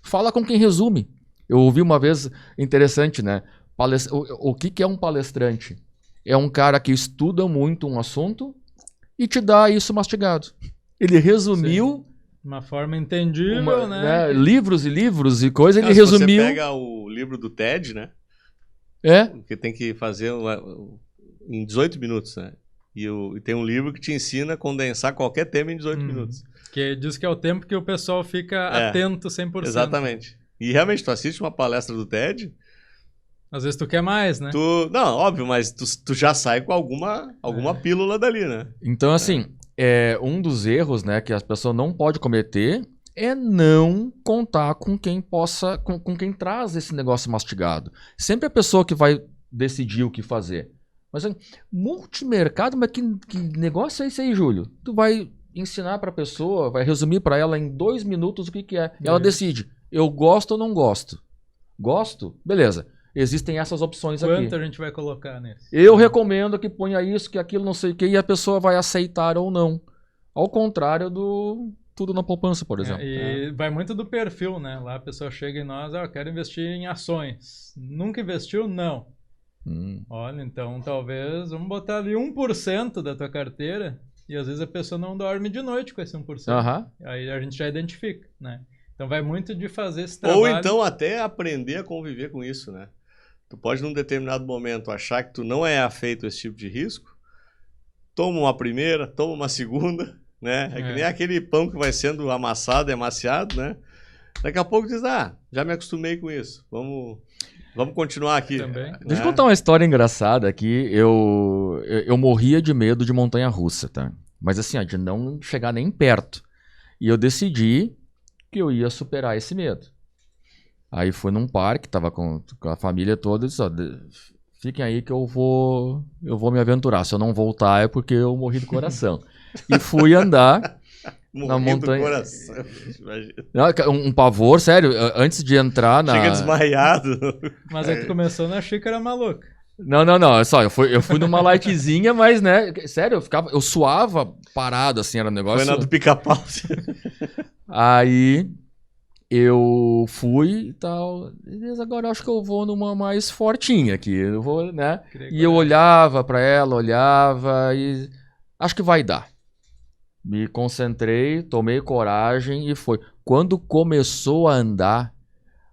Fala com quem resume. Eu ouvi uma vez, interessante, né? O que é um palestrante? É um cara que estuda muito um assunto e te dá isso mastigado. Ele resumiu... Sim. Uma forma entendível, né? Livros e livros e coisas, ele Se resumiu... você pega o livro do TED, né? Que tem que fazer em 18 minutos, né? E tem um livro que te ensina a condensar qualquer tema em 18 minutos. Que diz que é o tempo que o pessoal fica atento 100%. Exatamente. E realmente, tu assiste uma palestra do TED... Às vezes tu quer mais, né? Não, óbvio, mas tu já sai com alguma pílula dali, né? Então, assim, um dos erros, né, que as pessoas não podem cometer é não contar com quem possa, com quem traz esse negócio mastigado. Sempre a pessoa que vai decidir o que fazer. Mas multimercado, mas que negócio é esse aí, Júlio? Tu vai ensinar para a pessoa, vai resumir para ela em 2 minutos o que é. Ela decide, eu gosto ou não gosto. Gosto? Beleza. Existem essas opções aqui. Quanto a gente vai colocar nisso? Eu recomendo que ponha isso, que aquilo, não sei o que, e a pessoa vai aceitar ou não. Ao contrário do tudo na poupança, por exemplo. E vai muito do perfil, né? Lá a pessoa chega em nós, eu quero investir em ações. Nunca investiu? Não. Olha, então talvez, vamos botar ali 1% da tua carteira, e às vezes a pessoa não dorme de noite com esse 1%. Aí a gente já identifica, né? Então vai muito de fazer esse trabalho. Ou então até aprender a conviver com isso, né? Tu pode, num determinado momento, achar que tu não é afeito a esse tipo de risco, toma uma primeira, toma uma segunda, né? É que nem aquele pão que vai sendo amassado e amaciado, né? Daqui a pouco diz, já me acostumei com isso, vamos continuar aqui. Também. Né? Deixa eu contar uma história engraçada aqui. Eu morria de medo de montanha-russa, tá? Mas assim, de não chegar nem perto. E eu decidi que eu ia superar esse medo. Aí fui num parque, tava com a família toda e disse, fiquem aí que eu vou me aventurar. Se eu não voltar é porque eu morri do coração. E fui andar na montanha. Do coração. Um pavor, sério. Antes de entrar na... Chega desmaiado. Mas aí tu começou na xícara maluca. Não. Só, eu fui numa lightzinha, mas, né, sério, eu suava parado, assim, era um negócio... Foi na do pica-pau. Aí eu fui e tal, beleza, agora eu acho que eu vou numa mais fortinha aqui, eu vou, né? E eu olhava pra ela, e acho que vai dar. Me concentrei, tomei coragem e foi. Quando começou a andar,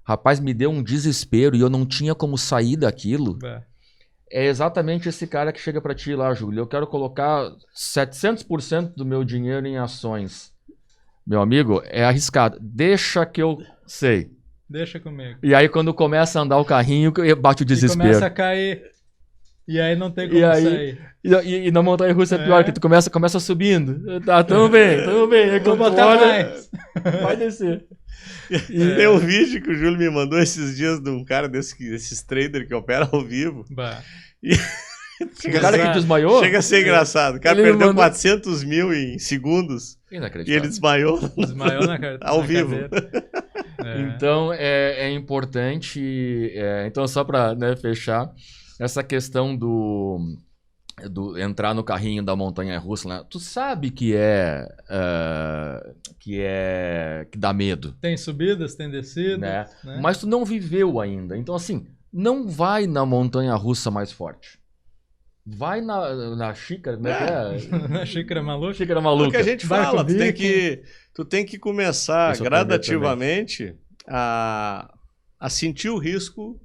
rapaz, me deu um desespero e eu não tinha como sair daquilo. É exatamente esse cara que chega pra ti lá, Júlio. Eu quero colocar 700% do meu dinheiro em ações. Meu amigo, é arriscado. Deixa que eu sei. Deixa comigo. E aí quando começa a andar o carrinho, bate o desespero. E começa a cair. E aí não tem como sair. E na montanha-russa é pior, que tu começa subindo. Tá, tamo bem. Aí vou botar mais. Vai descer. Tem um vídeo que o Júlio me mandou esses dias de um cara desses traders que opera ao vivo. E... O cara que desmaiou? Chega a ser engraçado. O cara perdeu 400 mil em segundos. Inacreditável. E ele desmaiou. Desmaiou ao vivo. Então, é importante... então, só para fechar, essa questão do entrar no carrinho da montanha-russa, né? Tu sabe que dá medo. Tem subidas, tem descidas. Né? Mas tu não viveu ainda. Então, assim, não vai na montanha-russa mais forte. Vai na xícara, como é que é? Na xícara maluca? Xícara maluca. É o que a gente fala, tu tem que começar gradativamente a sentir o risco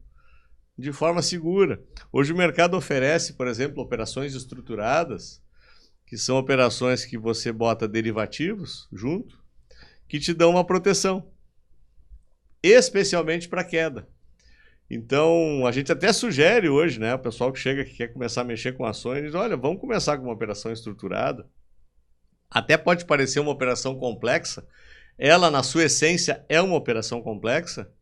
de forma segura. Hoje o mercado oferece, por exemplo, operações estruturadas, que são operações que você bota derivativos junto, que te dão uma proteção. especialmente para queda. Então, a gente até sugere hoje, né, o pessoal que chega que quer começar a mexer com ações, diz, olha, vamos começar com uma operação estruturada. Até pode parecer uma operação complexa, ela, na sua essência, é uma operação complexa,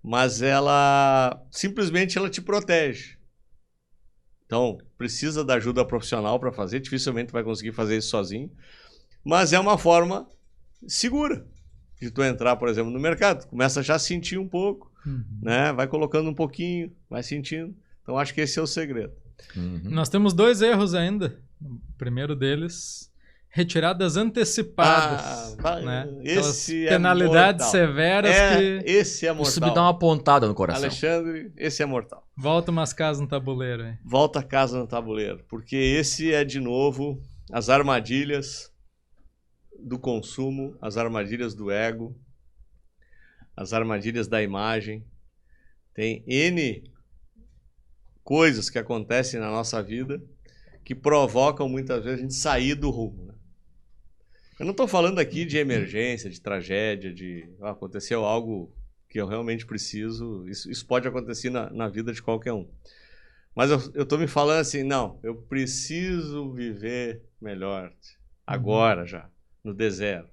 mas ela simplesmente ela te protege. Então, precisa da ajuda profissional para fazer, dificilmente vai conseguir fazer isso sozinho, mas é uma forma segura de tu entrar, por exemplo, no mercado. Começa já a sentir um pouco, né? Vai colocando um pouquinho, vai sentindo. Então, acho que esse é o segredo. Nós temos 2 erros ainda. O primeiro deles, retiradas antecipadas. Né? Esse penalidades severas que... Esse é mortal. Isso me dá uma pontada no coração. Alexandre, esse é mortal. Volta umas casas no tabuleiro aí. Volta a casa no tabuleiro. Porque esse é, de novo, as armadilhas do consumo, as armadilhas do ego, as armadilhas da imagem. Tem N coisas que acontecem na nossa vida que provocam muitas vezes a gente sair do rumo. Né? Eu não estou falando aqui de emergência, de tragédia, de aconteceu algo que eu realmente preciso. Isso pode acontecer na vida de qualquer um. Mas eu estou me falando assim, não, eu preciso viver melhor agora já, no D0.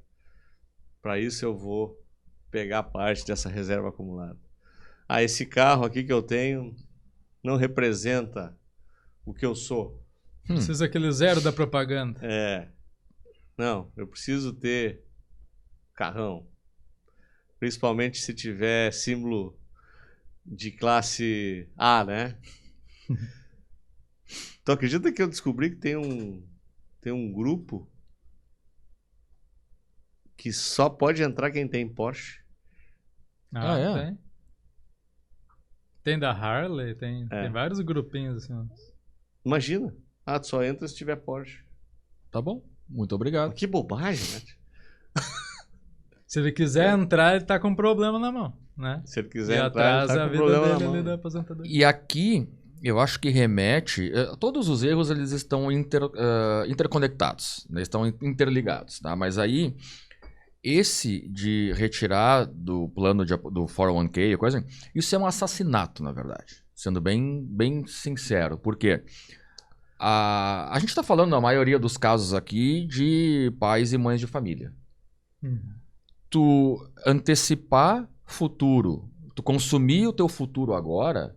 Para isso eu vou pegar parte dessa reserva acumulada. Ah, esse carro aqui que eu tenho não representa o que eu sou. Precisa aquele 0 da propaganda. Não, eu preciso ter carrão. Principalmente se tiver símbolo de classe A, né? Tu acredita que eu descobri que tem um grupo que só pode entrar quem tem Porsche? É? Tem da Harley, tem vários grupinhos assim. Imagina. Tu só entra se tiver Porsche. Tá bom, muito obrigado. Que bobagem, né? Se ele quiser entrar, ele tá com um problema na mão, né? Se ele quiser e entrar, atrasa ele tá a com vida problema dele na ali mão. da aposentadoria. E aqui, eu acho que remete... todos os erros, eles estão interconectados, né? Estão interligados, tá? Mas aí, esse de retirar do plano do 401k, coisa, isso é um assassinato, na verdade. Sendo bem sincero. Por quê? A gente está falando, na maioria dos casos aqui, de pais e mães de família. Tu antecipar futuro, tu consumir o teu futuro agora,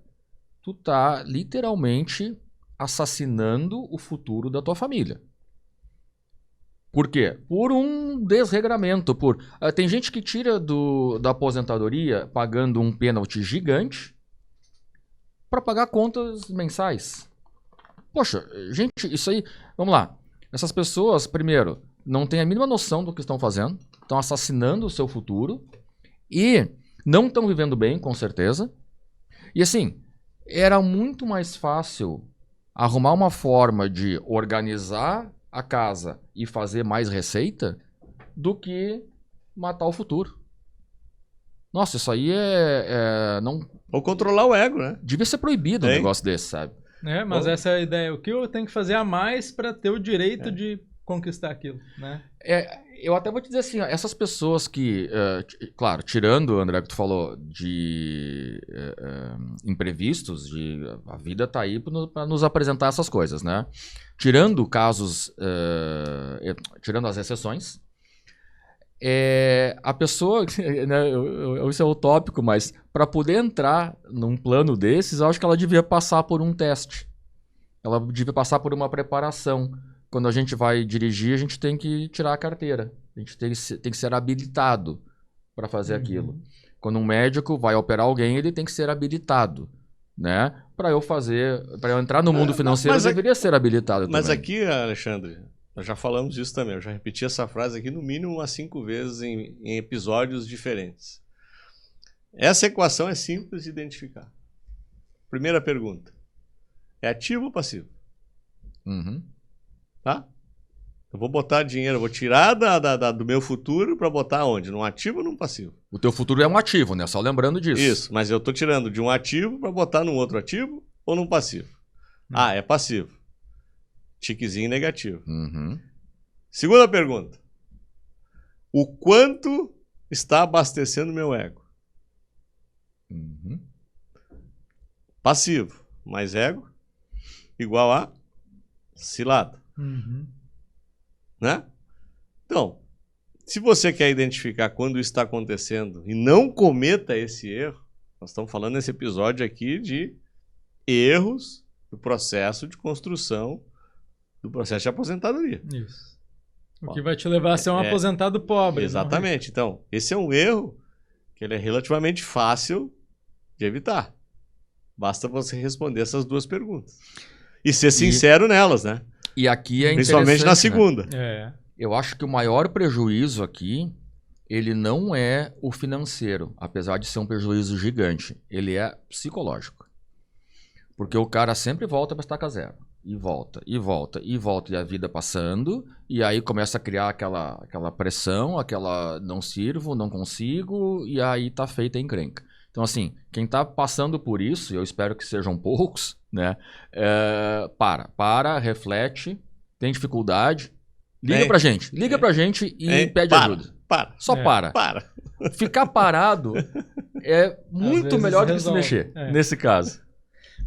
tu tá literalmente assassinando o futuro da tua família. Por quê? Por um desregramento. Tem gente que tira da aposentadoria pagando um pênalti gigante para pagar contas mensais. Poxa, gente, isso aí... Vamos lá. Essas pessoas, primeiro, não têm a mínima noção do que estão fazendo. Estão assassinando o seu futuro. E não estão vivendo bem, com certeza. E assim, era muito mais fácil arrumar uma forma de organizar a casa e fazer mais receita do que matar o futuro. Nossa, isso aí não... Ou controlar o ego, né? Devia ser proibido um negócio desse, sabe? Mas essa é a ideia. O que eu tenho que fazer a mais para ter o direito de conquistar aquilo, né? Eu até vou te dizer assim, ó, essas pessoas que, claro, tirando, André, que tu falou de imprevistos, a vida tá aí para nos apresentar essas coisas, né? Tirando casos, tirando as exceções, a pessoa, né, isso é utópico, mas para poder entrar num plano desses, eu acho que ela devia passar por um teste. Ela devia passar por uma preparação. Quando a gente vai dirigir, a gente tem que tirar a carteira. A gente tem que ser habilitado para fazer aquilo. Quando um médico vai operar alguém, ele tem que ser habilitado, né? Para eu entrar no mundo financeiro, eu deveria ser habilitado também. Mas aqui, Alexandre, nós já falamos isso também. Eu já repeti essa frase aqui no mínimo umas 5 vezes em episódios diferentes. Essa equação é simples de identificar. Primeira pergunta. É ativo ou passivo? Tá? Eu vou botar dinheiro, eu vou tirar do meu futuro para botar onde? Num ativo ou num passivo? O teu futuro é um ativo, né? Só lembrando disso. Isso, mas eu estou tirando de um ativo para botar num outro ativo ou num passivo? É passivo. Tiquezinho negativo. Segunda pergunta. O quanto está abastecendo meu ego? passivo mais ego igual a cilada. Uhum. Né? Então, se você quer identificar quando isso está acontecendo e não cometa esse erro, nós estamos falando nesse episódio aqui de erros do processo de construção do processo de aposentadoria. Isso. O que vai te levar a ser um aposentado pobre. Exatamente. Então, esse é um erro que ele é relativamente fácil de evitar. Basta você responder essas duas perguntas. E ser sincero nelas, né? E aqui é principalmente na interessante, segunda. Né? Eu acho que o maior prejuízo aqui, ele não é o financeiro, apesar de ser um prejuízo gigante. Ele é psicológico. Porque o cara sempre volta para estaca zero. E volta, e volta, e volta. E a vida passando, e aí começa a criar aquela pressão, aquela não sirvo, não consigo, e aí tá feita a encrenca. Então, assim, quem tá passando por isso, e eu espero que sejam poucos, né? Reflete, tem dificuldade, liga pra gente. Liga pra gente e pede ajuda. Só para. Ficar parado é muito melhor do que se mexer, nesse caso.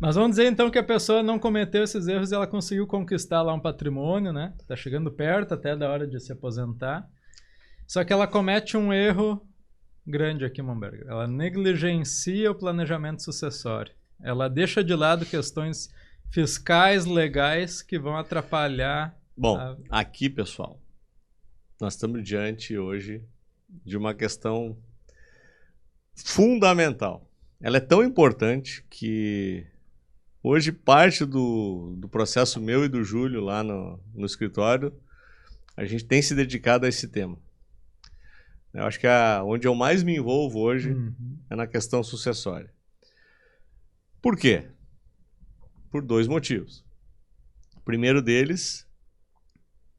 Mas vamos dizer então que a pessoa não cometeu esses erros e ela conseguiu conquistar lá um patrimônio, né? Tá chegando perto até da hora de se aposentar. Só que ela comete um erro grande aqui, Momberger. Ela negligencia o planejamento sucessório. Ela deixa de lado questões fiscais, legais que vão atrapalhar. Bom, aqui, pessoal, nós estamos diante hoje de uma questão fundamental. Ela é tão importante que hoje parte do processo meu e do Júlio lá no escritório, a gente tem se dedicado a esse tema. Eu acho que onde eu mais me envolvo hoje é na questão sucessória. Por quê? Por dois motivos. O primeiro deles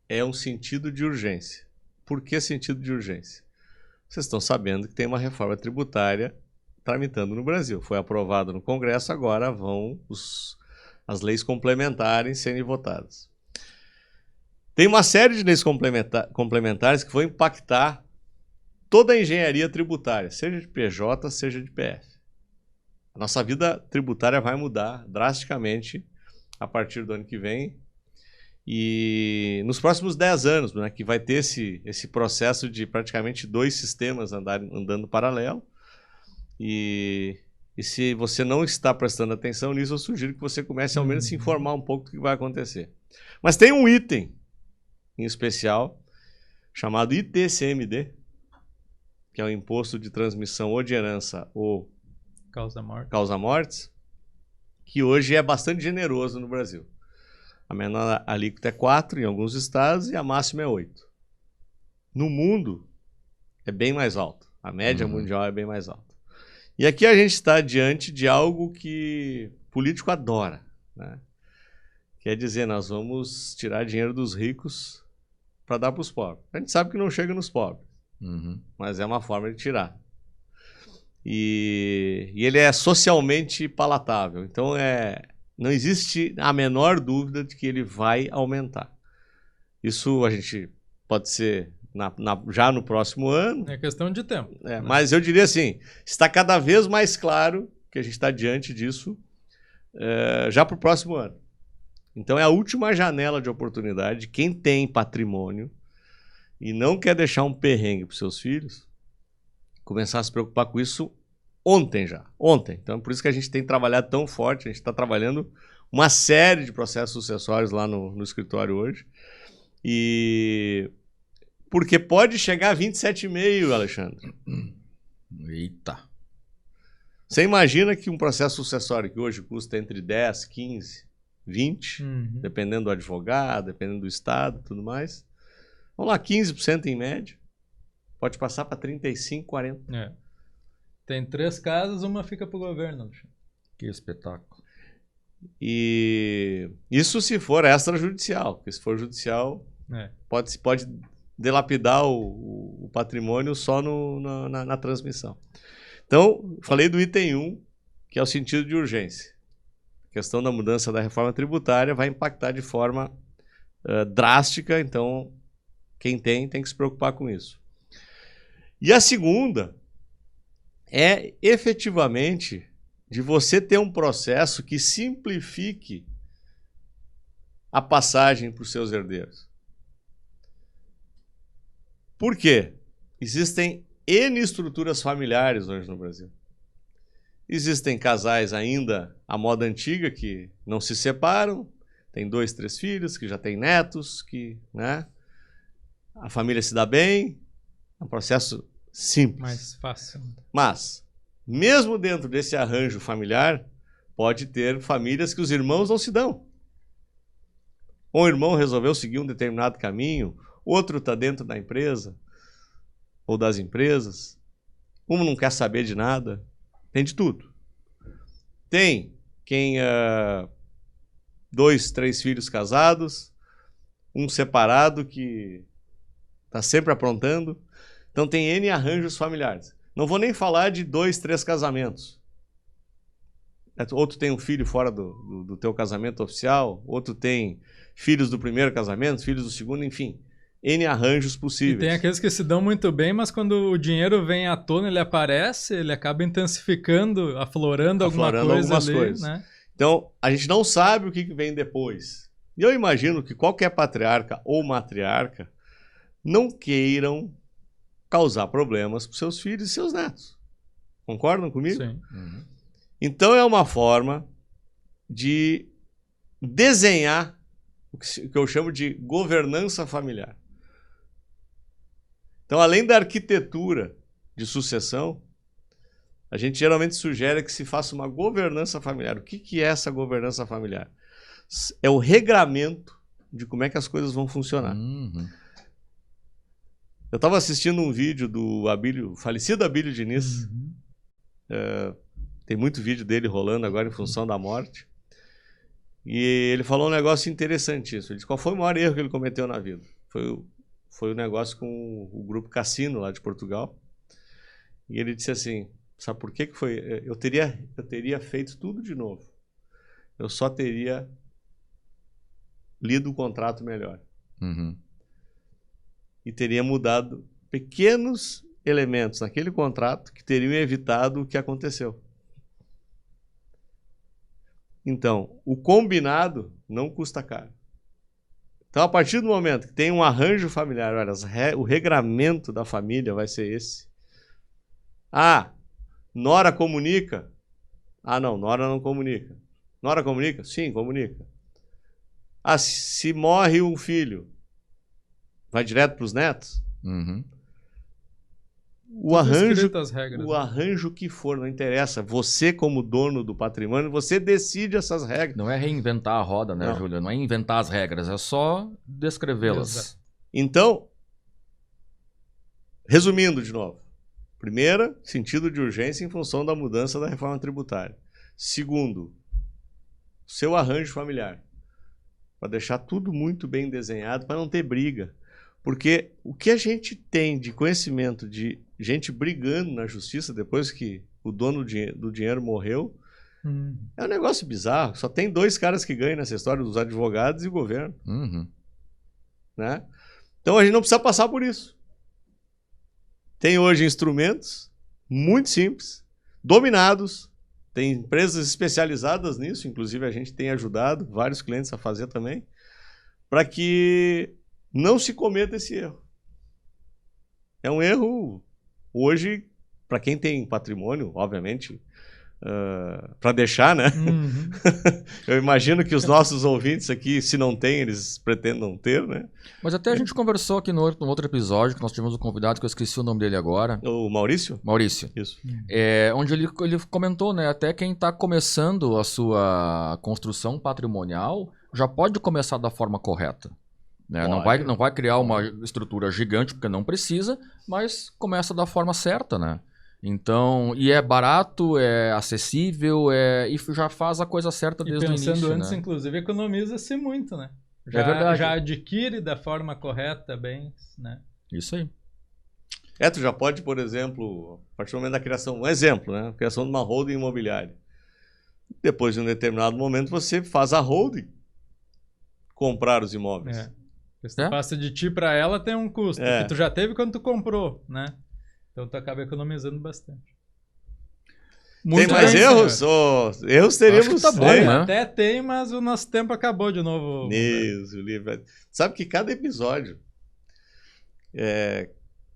é um sentido de urgência. Por que sentido de urgência? Vocês estão sabendo que tem uma reforma tributária tramitando no Brasil. Foi aprovado no Congresso, agora vão as leis complementares serem votadas. Tem uma série de leis complementares que vão impactar toda a engenharia tributária, seja de PJ, seja de PF. A nossa vida tributária vai mudar drasticamente a partir do ano que vem e nos próximos 10 anos, né, que vai ter esse processo de praticamente 2 sistemas andando paralelo. E se você não está prestando atenção nisso, eu sugiro que você comece ao menos a se informar um pouco do que vai acontecer. Mas tem um item em especial chamado ITCMD, que é o Imposto de Transmissão ou de Herança ou Causa-Mortes, que hoje é bastante generoso no Brasil. A menor alíquota é 4 em alguns estados e a máxima é 8. No mundo é bem mais alto. A média mundial é bem mais alta. E aqui a gente está diante de algo que político adora, né? Quer dizer, nós vamos tirar dinheiro dos ricos para dar para os pobres. A gente sabe que não chega nos pobres, mas é uma forma de tirar. E ele é socialmente palatável. Então, não existe a menor dúvida de que ele vai aumentar. Isso a gente pode ser já no próximo ano. É questão de tempo. Né? Mas eu diria assim, está cada vez mais claro que a gente está diante disso já para o próximo ano. Então é a última janela de oportunidade. Quem tem patrimônio e não quer deixar um perrengue para os seus filhos, começar a se preocupar com isso ontem. Então por isso que a gente tem trabalhado tão forte, a gente está trabalhando uma série de processos sucessórios lá no escritório hoje. Porque pode chegar a 27,5, Alexandre. Eita. Você imagina que um processo sucessório que hoje custa entre 10, 15, 20, dependendo do advogado, dependendo do estado e tudo mais. Vamos lá, 15% em média. Pode passar para 35, 40. Tem 3 casas, uma fica para o governo, Alexandre. Que espetáculo. E isso se for extrajudicial, porque se for judicial, pode delapidar o patrimônio só na transmissão. Então, falei do item 1, que é o sentido de urgência. A questão da mudança da reforma tributária vai impactar de forma drástica, então quem tem que se preocupar com isso. E a segunda é efetivamente de você ter um processo que simplifique a passagem para os seus herdeiros. Por quê? Existem N estruturas familiares hoje no Brasil. Existem casais ainda à moda antiga que não se separam, tem 2, 3 filhos, que já têm netos, que, né, a família se dá bem, é um processo simples. Mais fácil. Mas, mesmo dentro desse arranjo familiar, pode ter famílias que os irmãos não se dão. Um irmão resolveu seguir um determinado caminho, outro está dentro da empresa ou das empresas, um não quer saber de nada, tem de tudo. Tem quem 2, 3 filhos casados, um separado que está sempre aprontando. Então tem N arranjos familiares. Não vou nem falar de 2, 3 casamentos. Outro tem um filho fora do teu casamento oficial, outro tem filhos do primeiro casamento, filhos do segundo, enfim. N arranjos possíveis. E tem aqueles que se dão muito bem, mas quando o dinheiro vem à tona, ele aparece, ele acaba intensificando, aflorando alguma coisa ali, coisas. Né? Então, a gente não sabe o que vem depois. E eu imagino que qualquer patriarca ou matriarca não queiram causar problemas para seus filhos e seus netos. Concordam comigo? Sim. Uhum. Então, é uma forma de desenhar o que eu chamo de governança familiar. Então, além da arquitetura de sucessão, a gente geralmente sugere que se faça uma governança familiar. O que é essa governança familiar? É o regramento de como é que as coisas vão funcionar. Uhum. Eu estava assistindo um vídeo do falecido Abílio Diniz. Uhum. Tem muito vídeo dele rolando agora em função da morte. E ele falou um negócio interessantíssimo. Ele disse qual foi o maior erro que ele cometeu na vida. Foi o negócio com o grupo Cassino lá de Portugal. E ele disse assim, sabe por que foi? Eu teria feito tudo de novo. Eu só teria lido o contrato melhor. Uhum. E teria mudado pequenos elementos naquele contrato que teriam evitado o que aconteceu. Então, o combinado não custa caro. Então, a partir do momento que tem um arranjo familiar, olha, o regramento da família vai ser esse. Ah, nora comunica? Ah, não, nora não comunica. Nora comunica? Sim, comunica. Ah, se morre um filho, vai direto para os netos? Uhum. O arranjo que for, não interessa. Você, como dono do patrimônio, você decide essas regras. Não é reinventar a roda, né, Júlio? Não é inventar as regras, é só descrevê-las. Então, resumindo de novo. Primeira, sentido de urgência em função da mudança da reforma tributária. Segundo, seu arranjo familiar. Para deixar tudo muito bem desenhado, para não ter briga. Porque o que a gente tem de conhecimento de gente brigando na justiça depois que o dono do dinheiro morreu, é um negócio bizarro. Só tem 2 caras que ganham nessa história, os advogados e o governo. Uhum. Né? Então a gente não precisa passar por isso. Tem hoje instrumentos muito simples, dominados, tem empresas especializadas nisso, inclusive a gente tem ajudado vários clientes a fazer também, para que não se cometa esse erro. É um erro, hoje, para quem tem patrimônio, obviamente, para deixar, né? Uhum. Eu imagino que os nossos ouvintes aqui, se não tem, eles pretendam ter, né? Mas até a gente conversou aqui no outro episódio, que nós tivemos um convidado, que eu esqueci o nome dele agora. O Maurício? Maurício. Isso. Onde ele comentou, né? Até quem está começando a sua construção patrimonial já pode começar da forma correta. Né? Não vai criar uma estrutura gigante, porque não precisa, mas começa da forma certa, né? Então, e é barato, é acessível, e já faz a coisa certa desde o início. Pensando antes, né? Inclusive, economiza-se muito, né? É verdade. Já adquire da forma correta bens, né? Isso aí. Tu já pode, por exemplo, a partir do momento da criação, um exemplo, né? A criação de uma holding imobiliária. Depois de um determinado momento, você faz a holding comprar os imóveis. Se tu passa de ti para ela, tem um custo que tu já teve quando tu comprou, né? Então tu acaba economizando bastante. Tem mais bem, erros? Erros teríamos. Acho que tá bom, né? né? Até tem, mas o nosso tempo acabou de novo. Deus, o livro. Sabe que cada episódio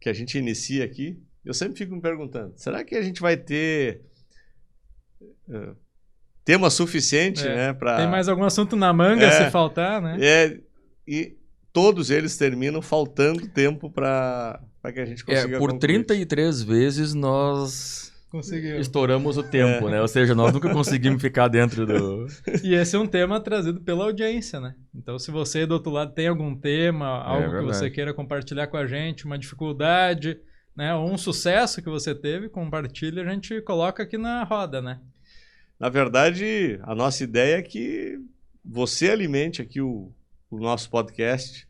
que a gente inicia aqui, eu sempre fico me perguntando, será que a gente vai ter tema suficiente, né? Tem mais algum assunto na manga se faltar, né? E todos eles terminam faltando tempo para que a gente consiga Por concluir. 33 vezes nós Conseguiu. estouramos o tempo, né? Ou seja, nós nunca conseguimos ficar dentro do... E esse é um tema trazido pela audiência, né? Então, se você do outro lado tem algum tema, algo que você queira compartilhar com a gente, uma dificuldade, né? Ou um sucesso que você teve, compartilha, a gente coloca aqui na roda, né? Na verdade, a nossa ideia é que você alimente aqui o nosso podcast,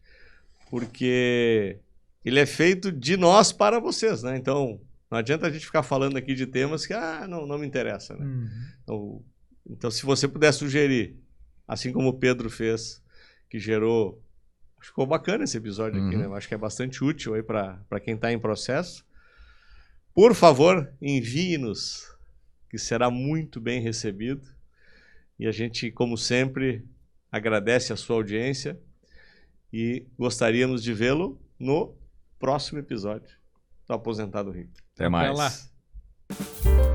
porque ele é feito de nós para vocês, né? Então, não adianta a gente ficar falando aqui de temas que não me interessa, né? Então, se você puder sugerir, assim como o Pedro fez, que gerou... Acho que ficou bacana esse episódio aqui, né? Eu acho que é bastante útil aí para quem está em processo. Por favor, envie-nos, que será muito bem recebido. E a gente, como sempre, agradece a sua audiência e gostaríamos de vê-lo no próximo episódio do Aposentado Rico. Até mais. Até lá.